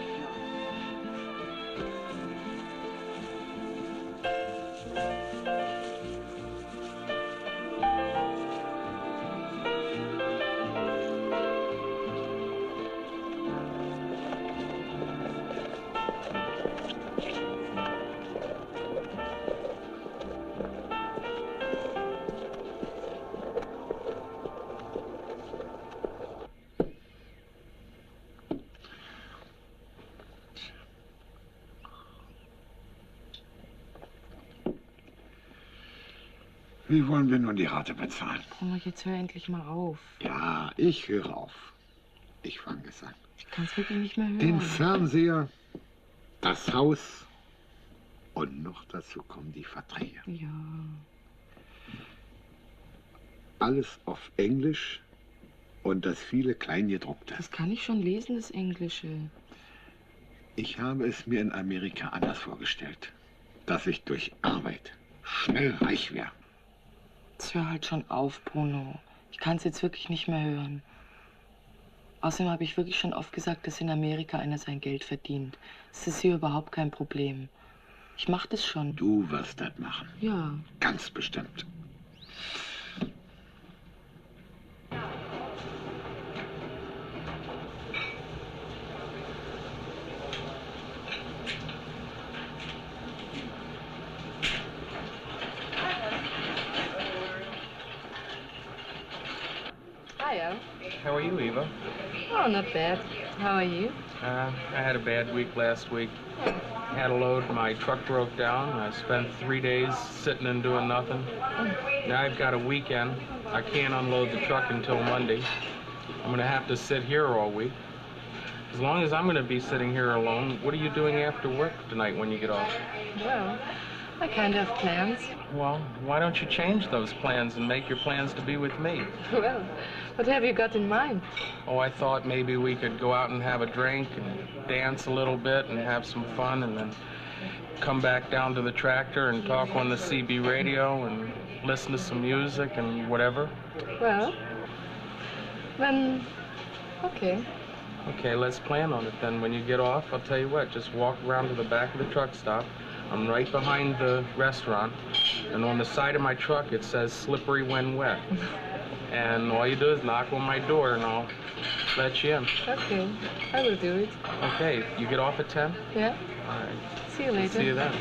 Wie wollen wir nun die Rate bezahlen? Bruno, jetzt hör endlich mal auf. Ja, ich höre auf. Ich fange es an. Ich kann es wirklich nicht mehr hören. Den Fernseher, das Haus und noch dazu kommen die Verträge. Ja. Alles auf Englisch und das viele Kleingedruckte. Das kann ich schon lesen, das Englische. Ich habe es mir in Amerika anders vorgestellt, dass ich durch Arbeit schnell reich wäre. Jetzt hör halt schon auf, Bruno. Ich kann es jetzt wirklich nicht mehr hören. Außerdem habe ich wirklich schon oft gesagt, dass in Amerika einer sein Geld verdient. Es ist hier überhaupt kein Problem. Ich mach das schon. Du wirst das machen. Ja. Ganz bestimmt. Hiya. How are you, Eva? Oh, not bad. How are you? I had a bad week last week. Had a load, my truck broke down. I spent 3 days sitting and doing nothing. Now I've got a weekend. I can't unload the truck until Monday. I'm gonna have to sit here all week. As long as I'm gonna be sitting here alone, what are you doing after work tonight when you get off? Well, I kind of have plans. Well, why don't you change those plans and make your plans to be with me? Well, what have you got in mind? Oh, I thought maybe we could go out and have a drink and dance a little bit and have some fun and then come back down to the tractor and talk on the CB radio and listen to some music and whatever. Well, then, okay. Okay, let's plan on it then. When you get off, I'll tell you what, just walk around to the back of the truck stop. I'm right behind the restaurant, and on the side of my truck it says slippery when wet. And all you do is knock on my door and I'll let you in. Okay, I will do it. Okay, you get off at 10? Yeah. All right. See you later. See you then.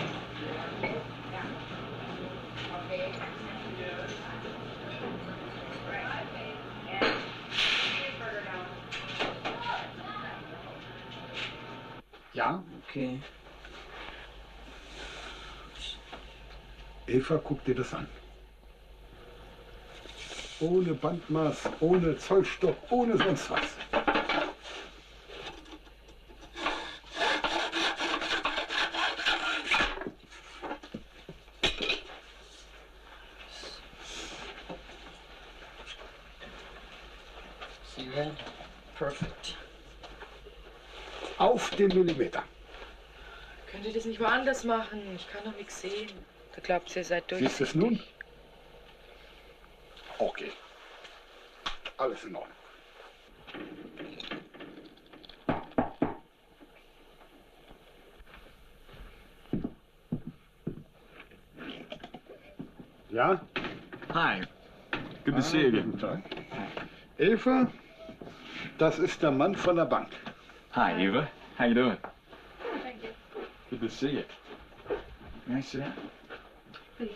Ja? Okay. Eva, guck dir das an. Ohne Bandmaß, ohne Zollstock, ohne sonst was. See that? Perfect. Auf den Millimeter. Könnt ihr das nicht mal anders machen? Ich kann doch nichts sehen. Du glaubst, ihr seid durch. Siehst du es nun? Okay. Alles in Ordnung. Ja? Hi. Good to see you again. Guten Tag. Eva, das ist der Mann von der Bank. Hi, Eva. How you doing? Thank you. Good to see you. Can I sit down? Please.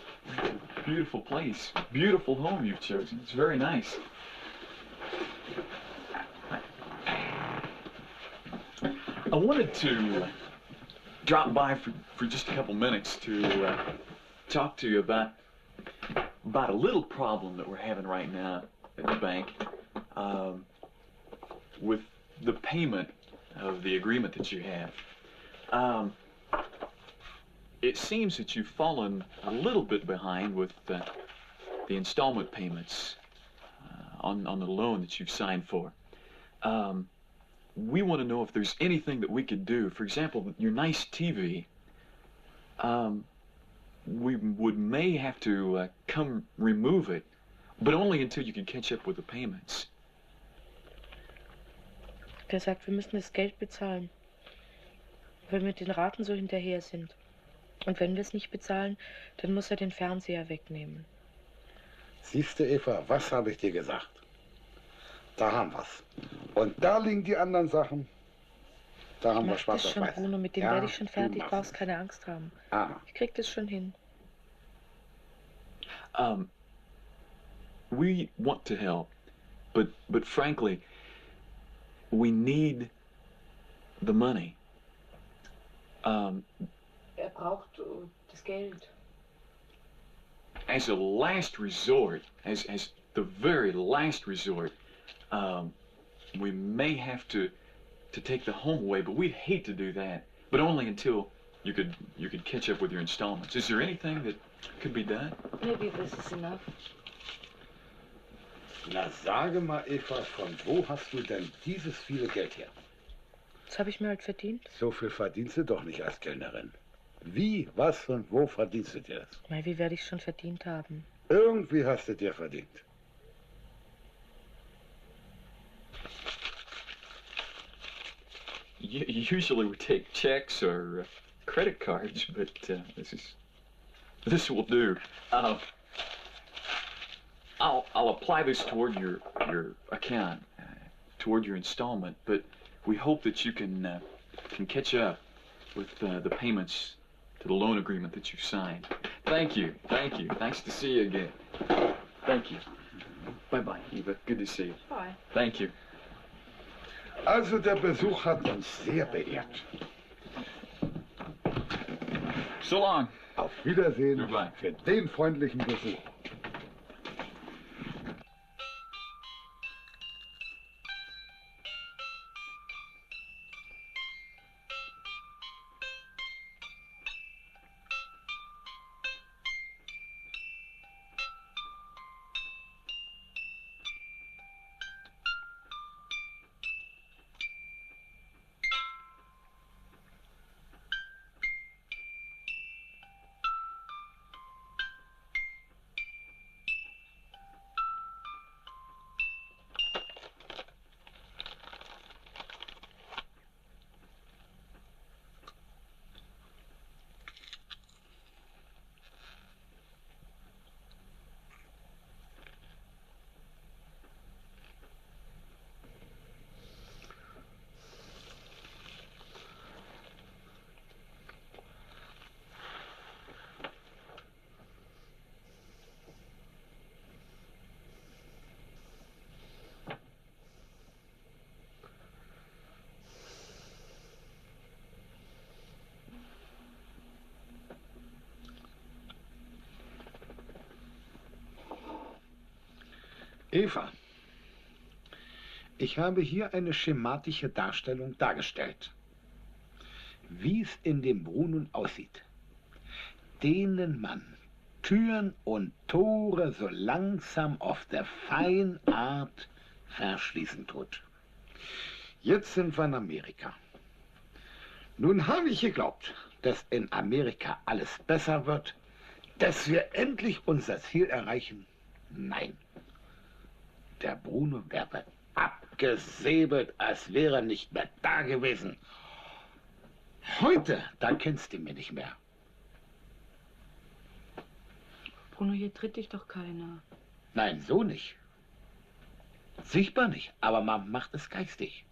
Beautiful place. Beautiful home you've chosen. It's very nice. I wanted to drop by for just a couple minutes to talk to you about a little problem that we're having right now at the bank with the payment of the agreement that you have. It seems that you've fallen a little bit behind with the installment payments on the loan that you've signed for. We want to know if there's anything that we could do. For example, your nice TV, we may have to come remove it, but only until you can catch up with the payments. Der sagt, wir müssen das Geld bezahlen, weil wir mit den Raten so hinterher sind. Und wenn wir es nicht bezahlen, dann muss er den Fernseher wegnehmen. Siehst du, Eva, was habe ich dir gesagt? Da haben wir's. Und da liegen die anderen Sachen. Da haben wir schwarz auf weiß. Bruno, mit dem werde ich schon fertig. Du brauchst keine Angst haben. Ich krieg das schon hin. We want to help, but frankly, we need the money. Braucht das Geld. As a last resort, as the very last resort, we may have to take the home away, but we'd hate to do that. But only until you could catch up with your installments. Is there anything that could be done? Maybe this is enough. Na, sage mal, Eva, von wo hast du denn dieses viele Geld her? Das habe ich mir halt verdient. So viel verdienst du doch nicht als Kellnerin. Wie, was und wo verdienst du dir das? Mei, wie werde ich schon verdient haben? Irgendwie hast du dir verdient. Usually we take checks or credit cards, but this will do. I'll apply this toward your account, toward your installment, but we hope that you can catch up with the payments to the loan agreement that you've signed. Thank you. Nice to see you again. Thank you. Bye-bye, Eva. Good to see you. Bye. Thank you. Also der Besuch hat uns sehr beehrt. So long. Auf Wiedersehen. Goodbye. Für den freundlichen Besuch. Eva, ich habe hier eine schematische Darstellung dargestellt, wie es in dem Brunnen aussieht, denen man Türen und Tore so langsam auf der Feinart verschließen tut. Jetzt sind wir in Amerika. Nun habe ich geglaubt, dass in Amerika alles besser wird, dass wir endlich unser Ziel erreichen. Nein. Der Bruno wäre abgesäbelt, als wäre er nicht mehr da gewesen. Heute, da kennst du mich nicht mehr. Bruno, hier tritt dich doch keiner. Nein, so nicht. Sichtbar nicht, aber man macht es geistig.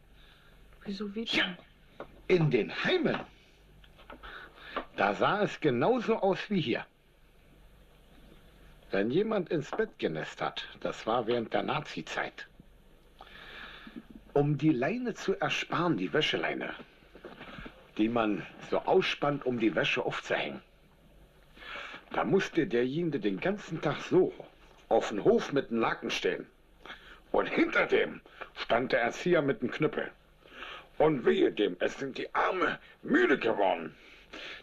Wieso wie? Ja, in den Heimen. Da sah es genauso aus wie hier. Wenn jemand ins Bett genässt hat, das war während der Nazi-Zeit, um die Leine zu ersparen, die Wäscheleine, die man so ausspannt, um die Wäsche aufzuhängen, da musste derjenige den ganzen Tag so auf dem Hof mit dem Laken stehen. Und hinter dem stand der Erzieher mit dem Knüppel. Und wehe dem, es sind die Arme müde geworden,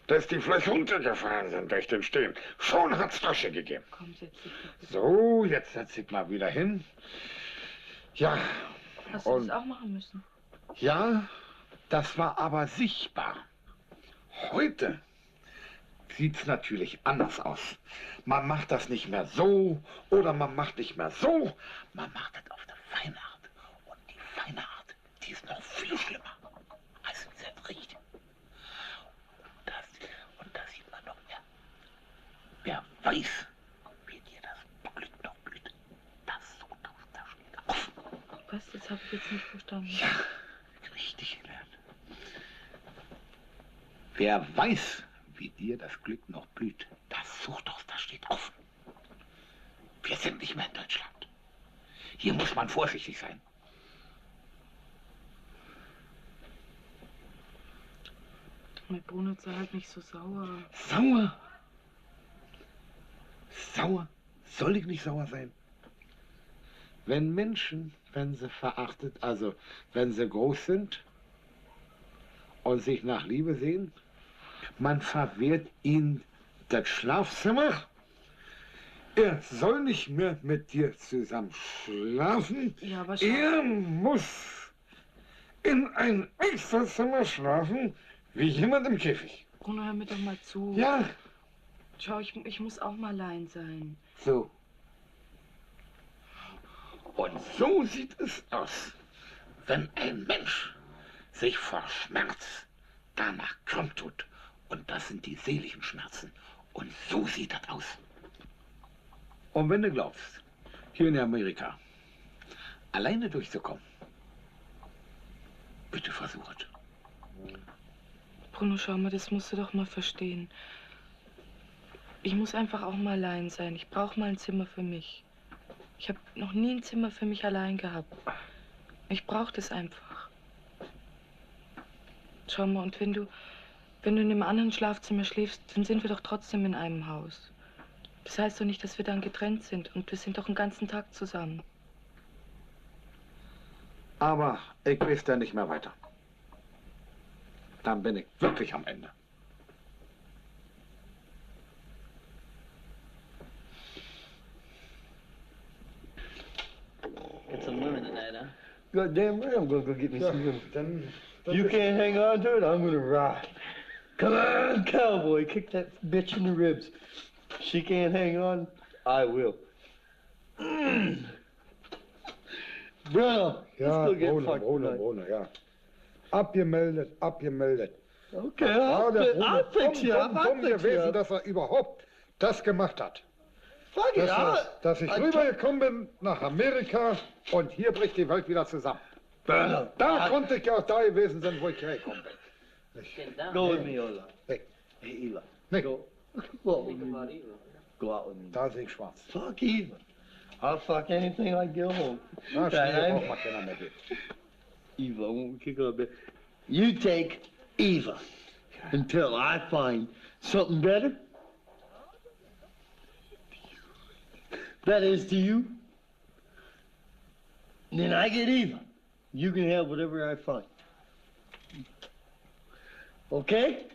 dass die vielleicht runtergefahren sind durch den Stehen. Schon hat's Tasche gegeben. Komm, setz dich doch bitte. So, jetzt setz ich mal wieder hin. Ja. Hast du das auch machen müssen? Ja, das war aber sichtbar. Heute sieht's natürlich anders aus. Man macht das nicht mehr so oder man macht nicht mehr so. Man macht das auf der Feinart. Und die Feinart, die ist noch viel schlimmer als wie es riecht. Und da sieht man noch mehr. Wer weiß, wie dir das Glück noch blüht. Das so da steht auf. Was? Das habe ich jetzt nicht verstanden. Ja, richtig gelernt. Wer weiß, wie dir das Glück noch blüht, das sucht doch, das steht offen. Wir sind nicht mehr in Deutschland. Hier muss man vorsichtig sein. Mein Bruno, sei halt nicht so sauer. Sauer? Sauer? Soll ich nicht sauer sein? Wenn Menschen, wenn sie verachtet, also wenn sie groß sind und sich nach Liebe sehen, man verwehrt ihnen das Schlafzimmer. Er soll nicht mehr mit dir zusammen schlafen. Ja, aber er muss in ein Extrazimmer schlafen, wie jemand im Käfig. Bruno, hör mir doch mal zu. Ja. Schau, ich muss auch mal allein sein. So. Und so sieht es aus, wenn ein Mensch sich vor Schmerz danach krumm tut. Und das sind die seelischen Schmerzen. Und so sieht das aus. Und wenn du glaubst, hier in Amerika alleine durchzukommen, bitte versuch es. Bruno, schau mal, das musst du doch mal verstehen. Ich muss einfach auch mal allein sein. Ich brauche mal ein Zimmer für mich. Ich habe noch nie ein Zimmer für mich allein gehabt. Ich brauche das einfach. Schau mal, und wenn du in einem anderen Schlafzimmer schläfst, dann sind wir doch trotzdem in einem Haus. Das heißt doch nicht, dass wir dann getrennt sind. Und wir sind doch den ganzen Tag zusammen. Aber ich weiß da nicht mehr weiter. Dann bin ich wirklich am Ende. Get some women tonight, huh? Goddamn right, I'm gonna go get me some women. Then You can't hang on to it, I'm gonna ride. Come on, cowboy, kick that bitch in the ribs. She can't hang on, I will. Bro, let's Ja, go get Bruno, fucked Bruno, tonight. Bruno, ja. Abgemeldet, abgemeldet. Okay, War der I'll Bruno fix you up, I'll dumm fix you gewesen, up. dass er überhaupt das gemacht hat. Fuck it, Dass ich rübergekommen bin nach Amerika und hier bricht die Welt wieder zusammen. Da konnte ich ja auch da gewesen sein, wo ich hergekommen bin. Go with me, Ola. Hey. Hey, Eva. Nee. Go out with me. Go out with me. Da sehe ich schwarz. Fuck Eva. I'll fuck anything I get home. Na, schnell braucht man keiner mehr gehen. Eva, I won't kick her a bit. You take Eva until I find something better. That is to you. Then I get even. You can have whatever I find. Okay?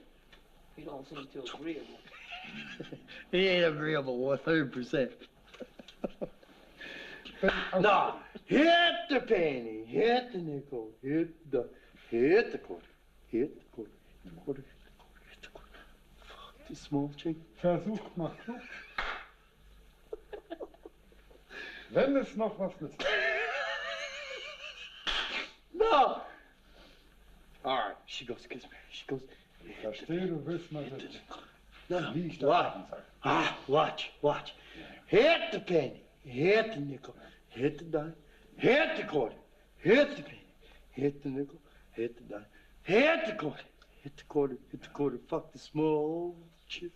You don't seem too agreeable. He ain't agreeable 100%. No. Hit the penny, hit the nickel, hit the quarter, hit the quarter, hit the quarter, hit the quarter. Fuck the small change. Versuch mal. Wenn es noch was ist. No! All right, she goes, kiss me. She goes. Ich verstehe, du willst mal das. No, Wie ich das watch. machen soll. Watch. Hit the penny, hit the nickel, hit the dime, hit the quarter, hit the penny, hit the nickel, hit the dime, hit the quarter, hit the quarter, hit the quarter. Fuck the small change.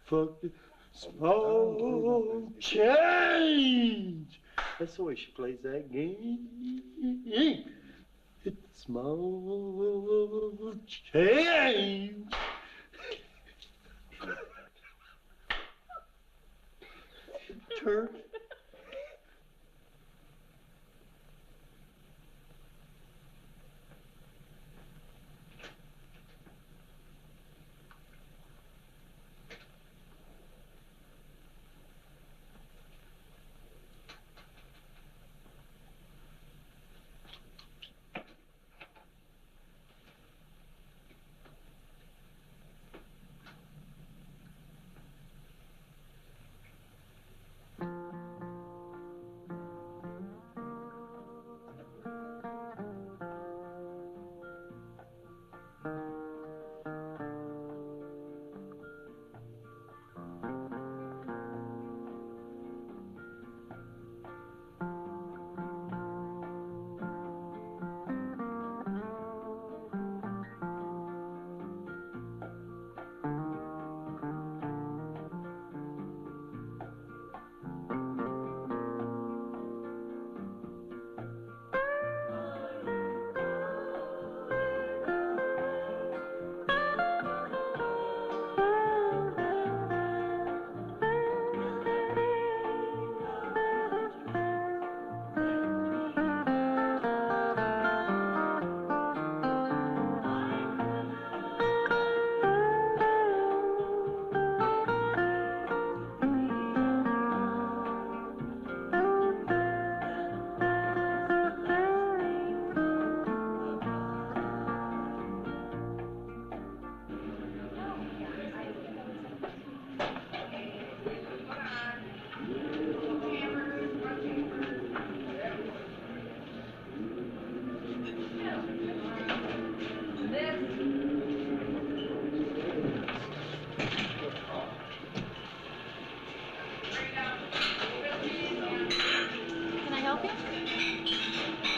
Fuck the small change. That's the way she plays that game. Hit the small change. Turn.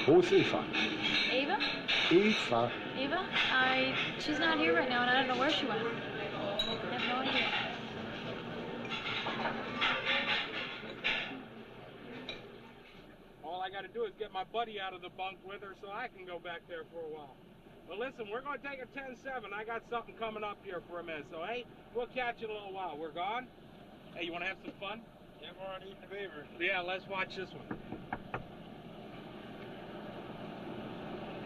Who's Eva? Ava? Eva. Ava? She's not here right now, and I don't know where she went. I have no idea. All I got to do is get my buddy out of the bunk with her so I can go back there for a while. But listen, we're going to take a 10-7. I got something coming up here for a minute. So, hey, we'll catch you in a little while. We're gone? Hey, you want to have some fun? Yeah, we're on eating the beaver. Yeah, let's watch this one.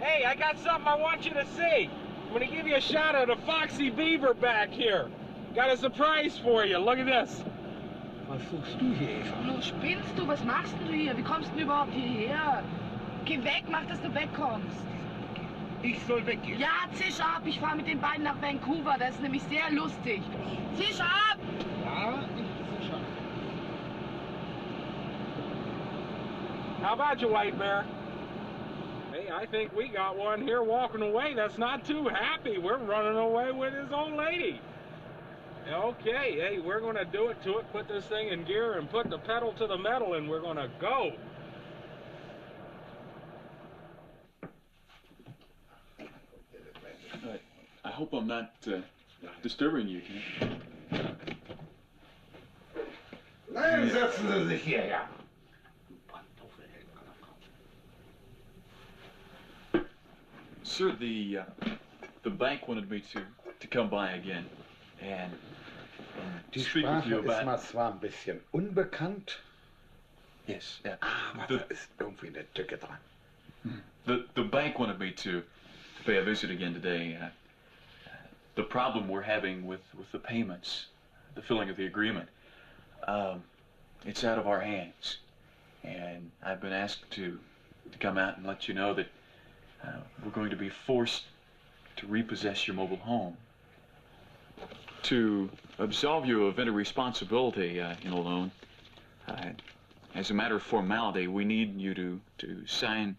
Hey, I got something I want you to see. I'm going to give you a shot at a foxy beaver back here. Got a surprise for you. Look at this. Was suchst du hier, Eva? Nur spinnst du? Was machst du hier? Wie kommst du denn überhaupt hierher? Geh weg, mach, dass du wegkommst. Ich soll weggehen. Ja, zisch ab. Ich fahre mit den beiden nach Vancouver. Das ist nämlich sehr lustig. Zisch ab! Ja, ich zisch ab. How about you, White Bear? Hey, I think we got one here walking away that's not too happy. We're running away with his old lady. Okay, hey, we're going to do it to it, put this thing in gear and put the pedal to the metal, and we're going to go. I hope I'm not disturbing you, Ken. Nein, setzen Sie sich hierher. Sir, the bank wanted me to come by again and Die speak with Sprache you ist about. mir zwar ein bisschen unbekannt, Yes, yeah. Aber da ist irgendwie eine Tücke dran. The bank wanted me to pay a visit again today. The problem we're having with the payments, the filling of the agreement, it's out of our hands. And I've been asked to come out and let you know that we're going to be forced to repossess your mobile home. To absolve you of any responsibility in a loan, as a matter of formality, we need you to sign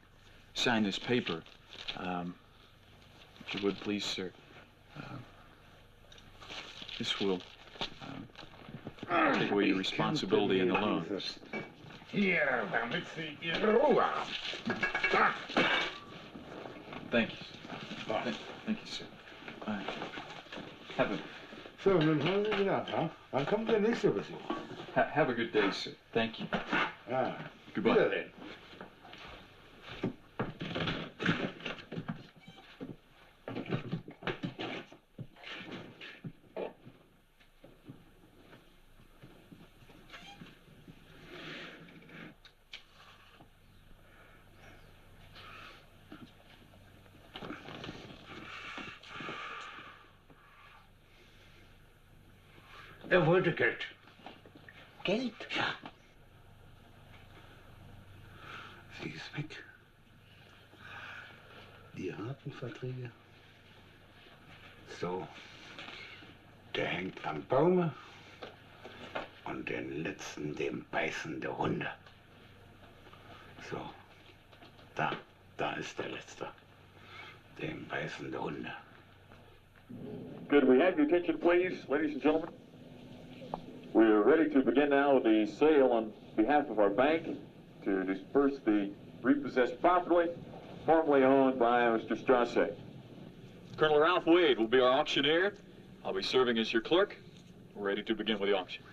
this paper. If you would, please, sir. This will take away your responsibility in the loan. Hier, damit Sie Ihre Ruhe haben. Thank you. Thank you, sir. Have a... So, nun haben Sie gedacht, huh? Wann kommt der nächste Besuch? Have a good day, sir. Thank you. Ah, goodbye. Wiedersehen. Er wollte Geld. Geld? Ja. Sie ist weg. Die Ratenverträge. So. Der hängt am Baume. Und den letzten, dem beißen der Hunde. So. Da ist der letzte. Dem beißen der Hunde. Could we have your attention, please, ladies and gentlemen? We're ready to begin now the sale on behalf of our bank to disperse the repossessed property formerly owned by Mr. Strasse. Colonel Ralph Wade will be our auctioneer. I'll be serving as your clerk. We're ready to begin with the auction.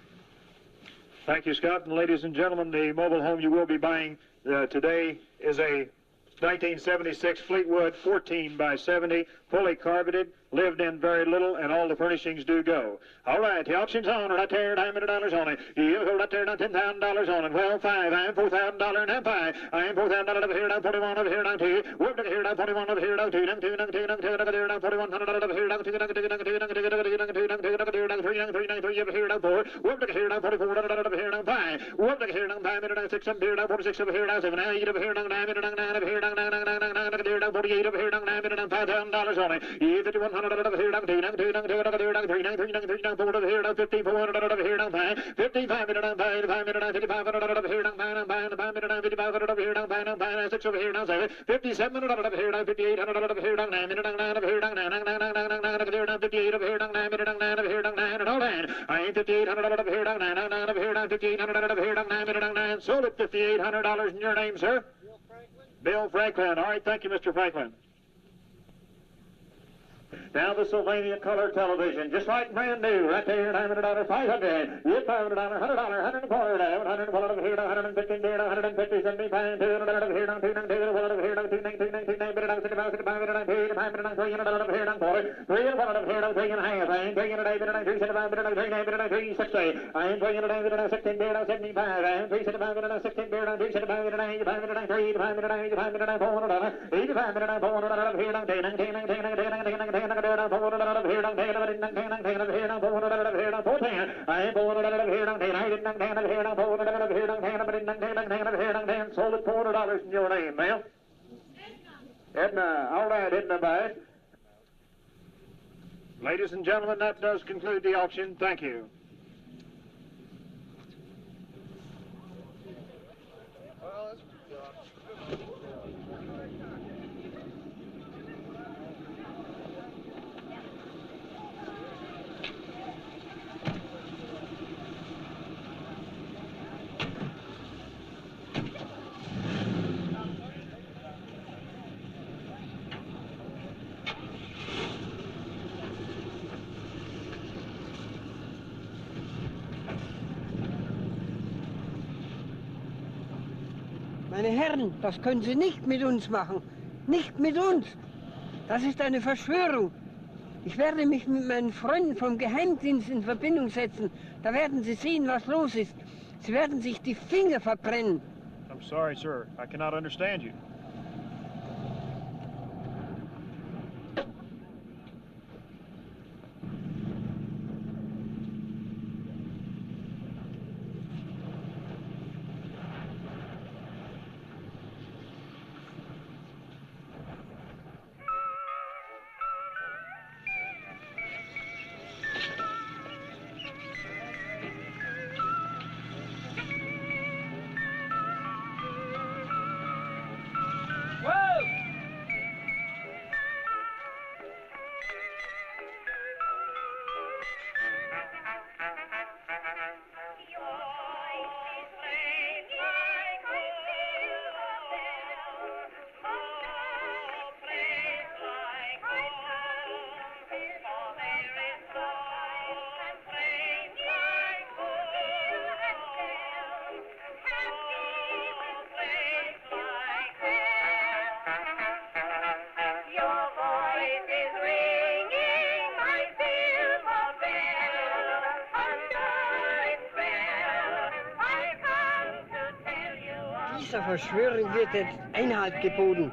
Thank you, Scott. And ladies and gentlemen, the mobile home you will be buying today is a 1976 Fleetwood 14 by 70, fully carpeted, lived in very little, and all the furnishings do go. All right, the auction's on, right there, $900 on it. You hold up there, now $10,000 on it. Well, five, I am $4,000, and I'm five. I am $4,000 over here, now 41 over here, now two. Whoop, look here, now 41 over here, now two, now two, now two, now two, now there, now $4,100 over here, now two, now two, now two, now two, now two, now two, now two, now three, now three, now three, now three over here, now four. Whoop, look here, now $44 over here, now five. Whoop, look here, now five, now six over here, now 46 over here, now seven, now eight over here, now nine, now nine over here, now nine, now 48 over here, now $5,000 on it. $5,100 over here, now two, now two, now two, now three, now three, now three, now three, now four over here, now $5,400 over here, now five, $5,500 over here, now five, $5,500 over here, now five, now six over here, now seven, $5,700 over here, now $5,800 over here, now nine, nine over here, now nine over here, now 58 over here, now nine over here, now nine, and all nine. I ain't $5,800 over here, now nine over here, now $5,800 over here, now nine, sold at $5,800 in your name, sir. Bill Franklin. All right, thank you, Mr. Franklin. Now the Sylvania Color Television, just like brand new, right there, $900, $500, $500, $100, $100, $100 over here, $150, $150, $75, $200 over here, $200 over here, $200 over here, $200, $75, $300 over here, $40, $300 over here, $3.5, I ain't $300, $375, $360, I ain't $300, $16, $75, I ain't $375, $16, $375, $85, $400, $85, $400 over here, $10, $400 over here, $10, over here, $400 over here, $14, I ain't $400 over here, $10, I didn't $10 over here, $400 over here, $10, but didn't $10 over here, $10, sold at $400 in your name, ma'am. Edna, all right, Edna, bye. Ladies and gentlemen, that does conclude the auction. Thank you. Meine Herren, das können Sie nicht mit uns machen. Nicht mit uns. Das ist eine Verschwörung. Ich werde mich mit meinen Freunden vom Geheimdienst in Verbindung setzen. Da werden Sie sehen, was los ist. Sie werden sich die Finger verbrennen. I'm sorry, sir. I cannot understand you. Dieser Verschwörung wird jetzt Einhalt geboten.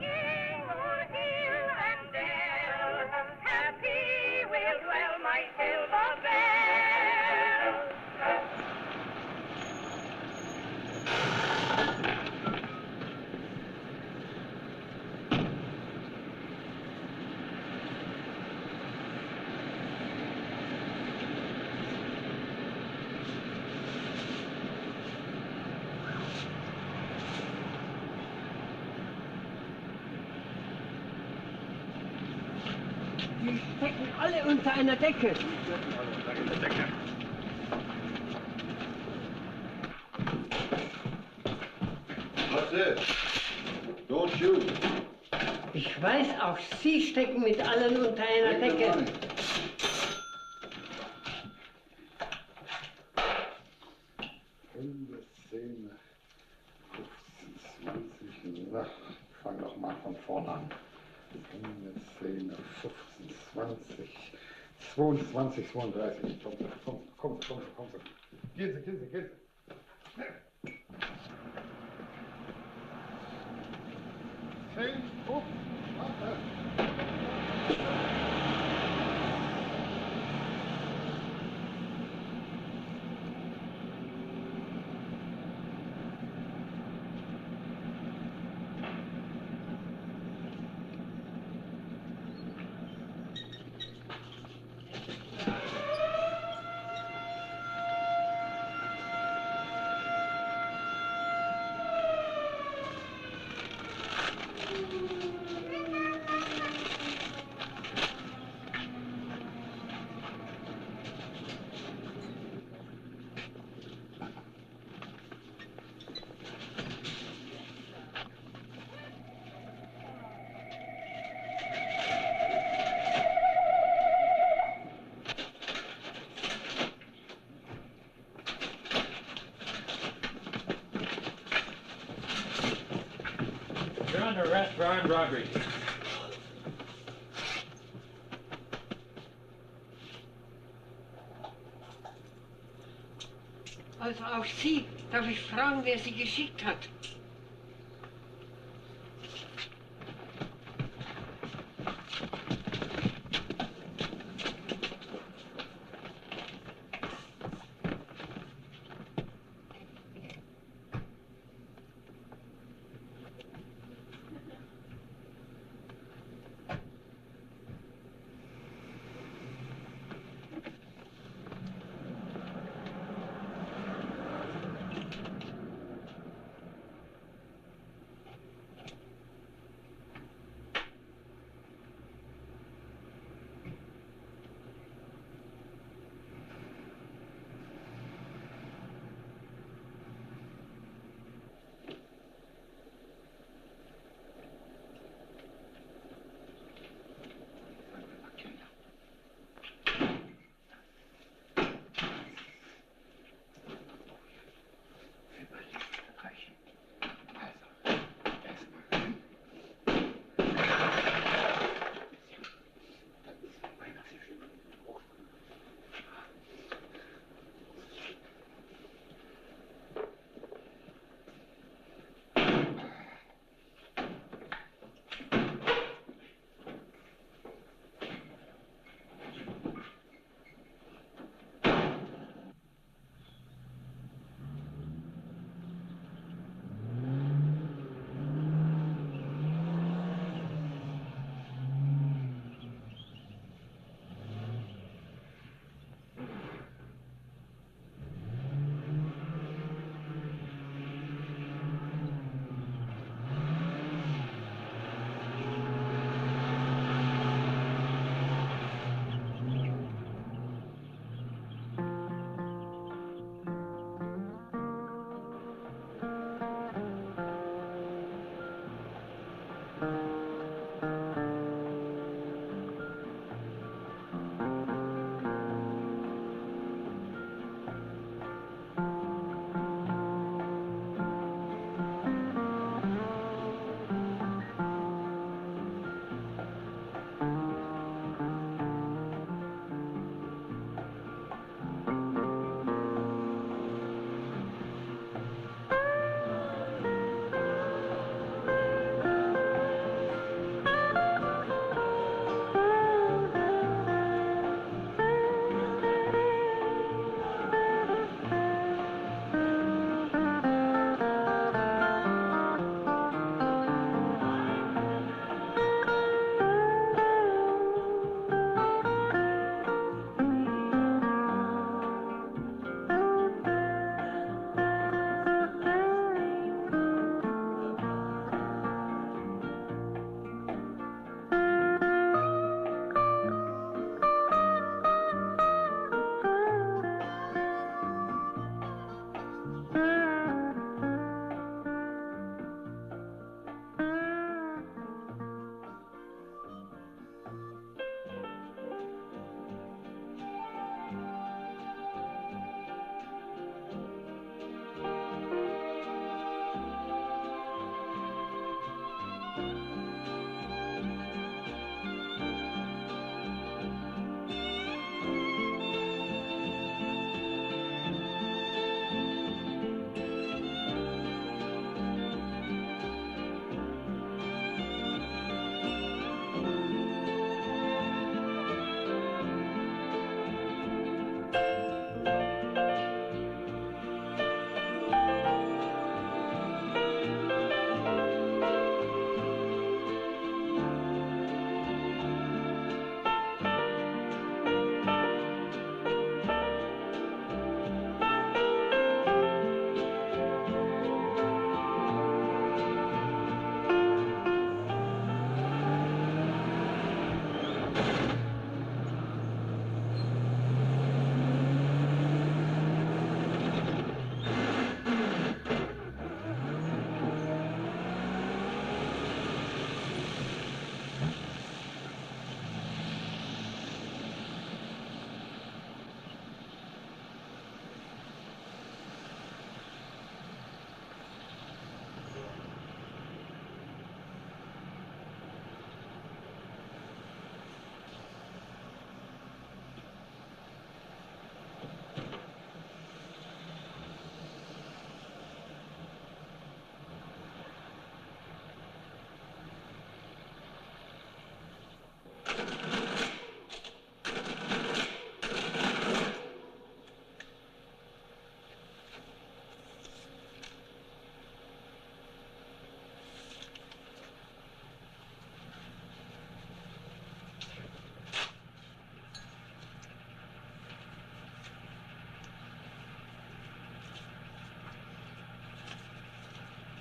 Die stecken alle unter einer Decke. What's this? Don't shoot. Ich weiß, auch Sie stecken mit allen unter einer Decke. Fang doch mal von vorne an. 10, 15, 20, 22, 32. Komm. Gehen Sie. 10, 15, You're under arrest for armed robbery. Also auch Sie, darf ich fragen, wer Sie geschickt hat?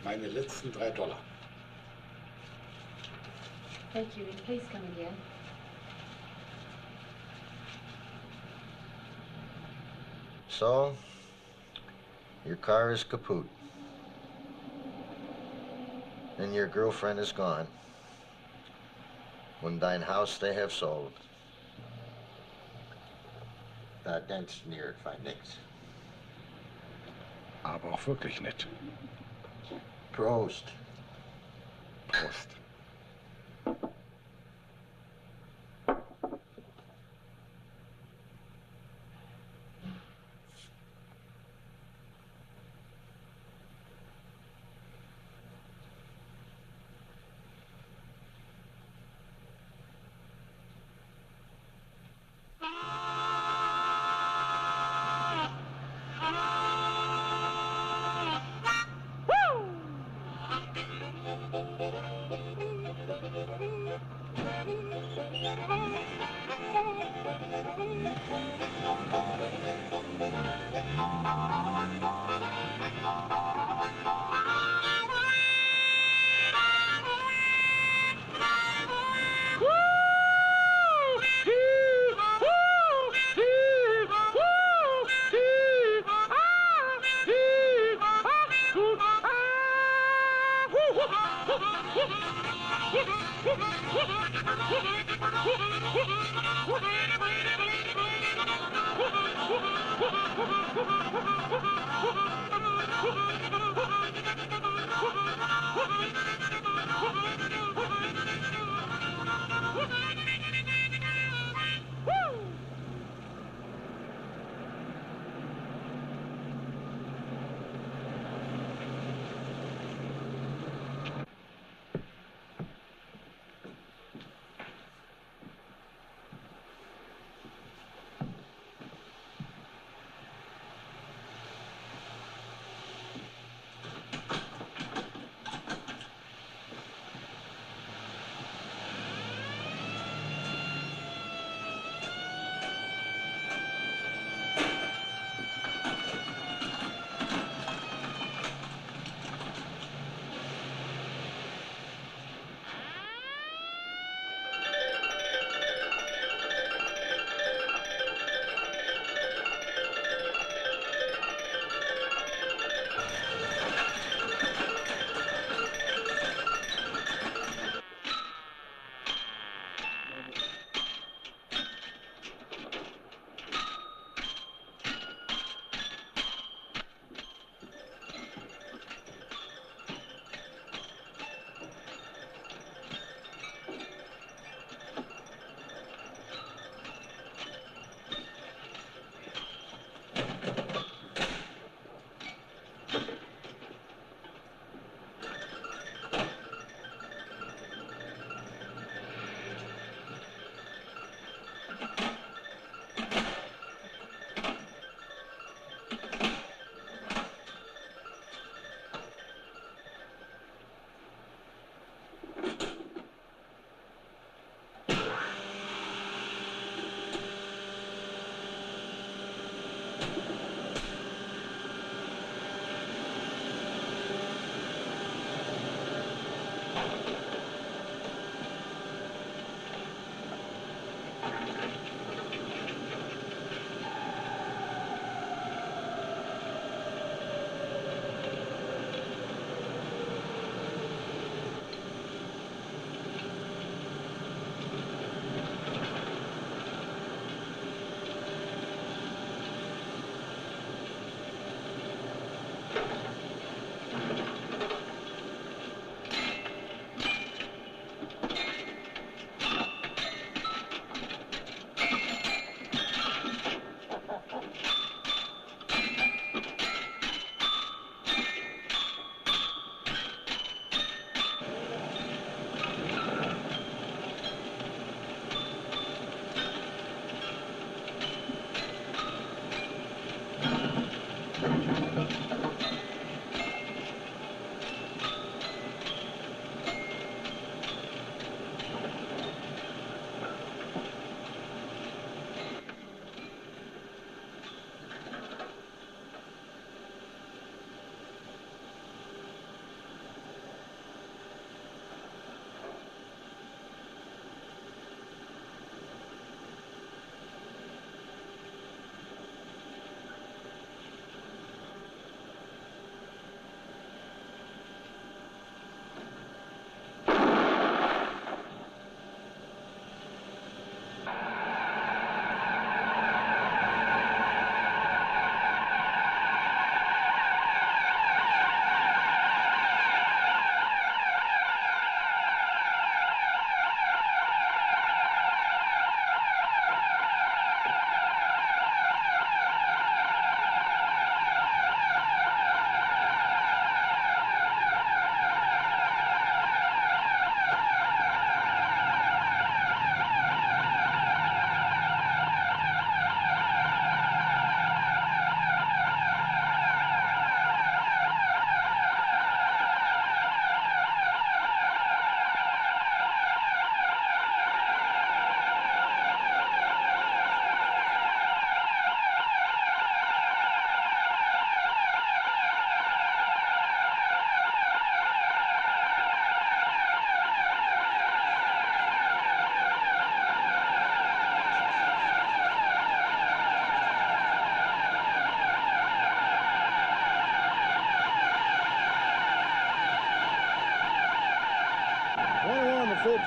Meine letzten $3. Thank you, and please come again. So, your car is kaput. And your girlfriend is gone. Und dein Haus they have sold. Da denkst du nicht für nix. Aber auch wirklich nicht. Prost. Prost.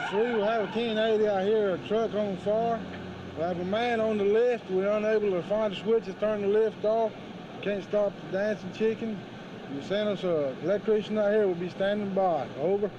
3, we'll have a 1080 out here, a truck on fire. We'll have a man on the lift. We're unable to find the switch to turn the lift off. Can't stop the dancing chicken. You send us an electrician out here, we'll be standing by. Over.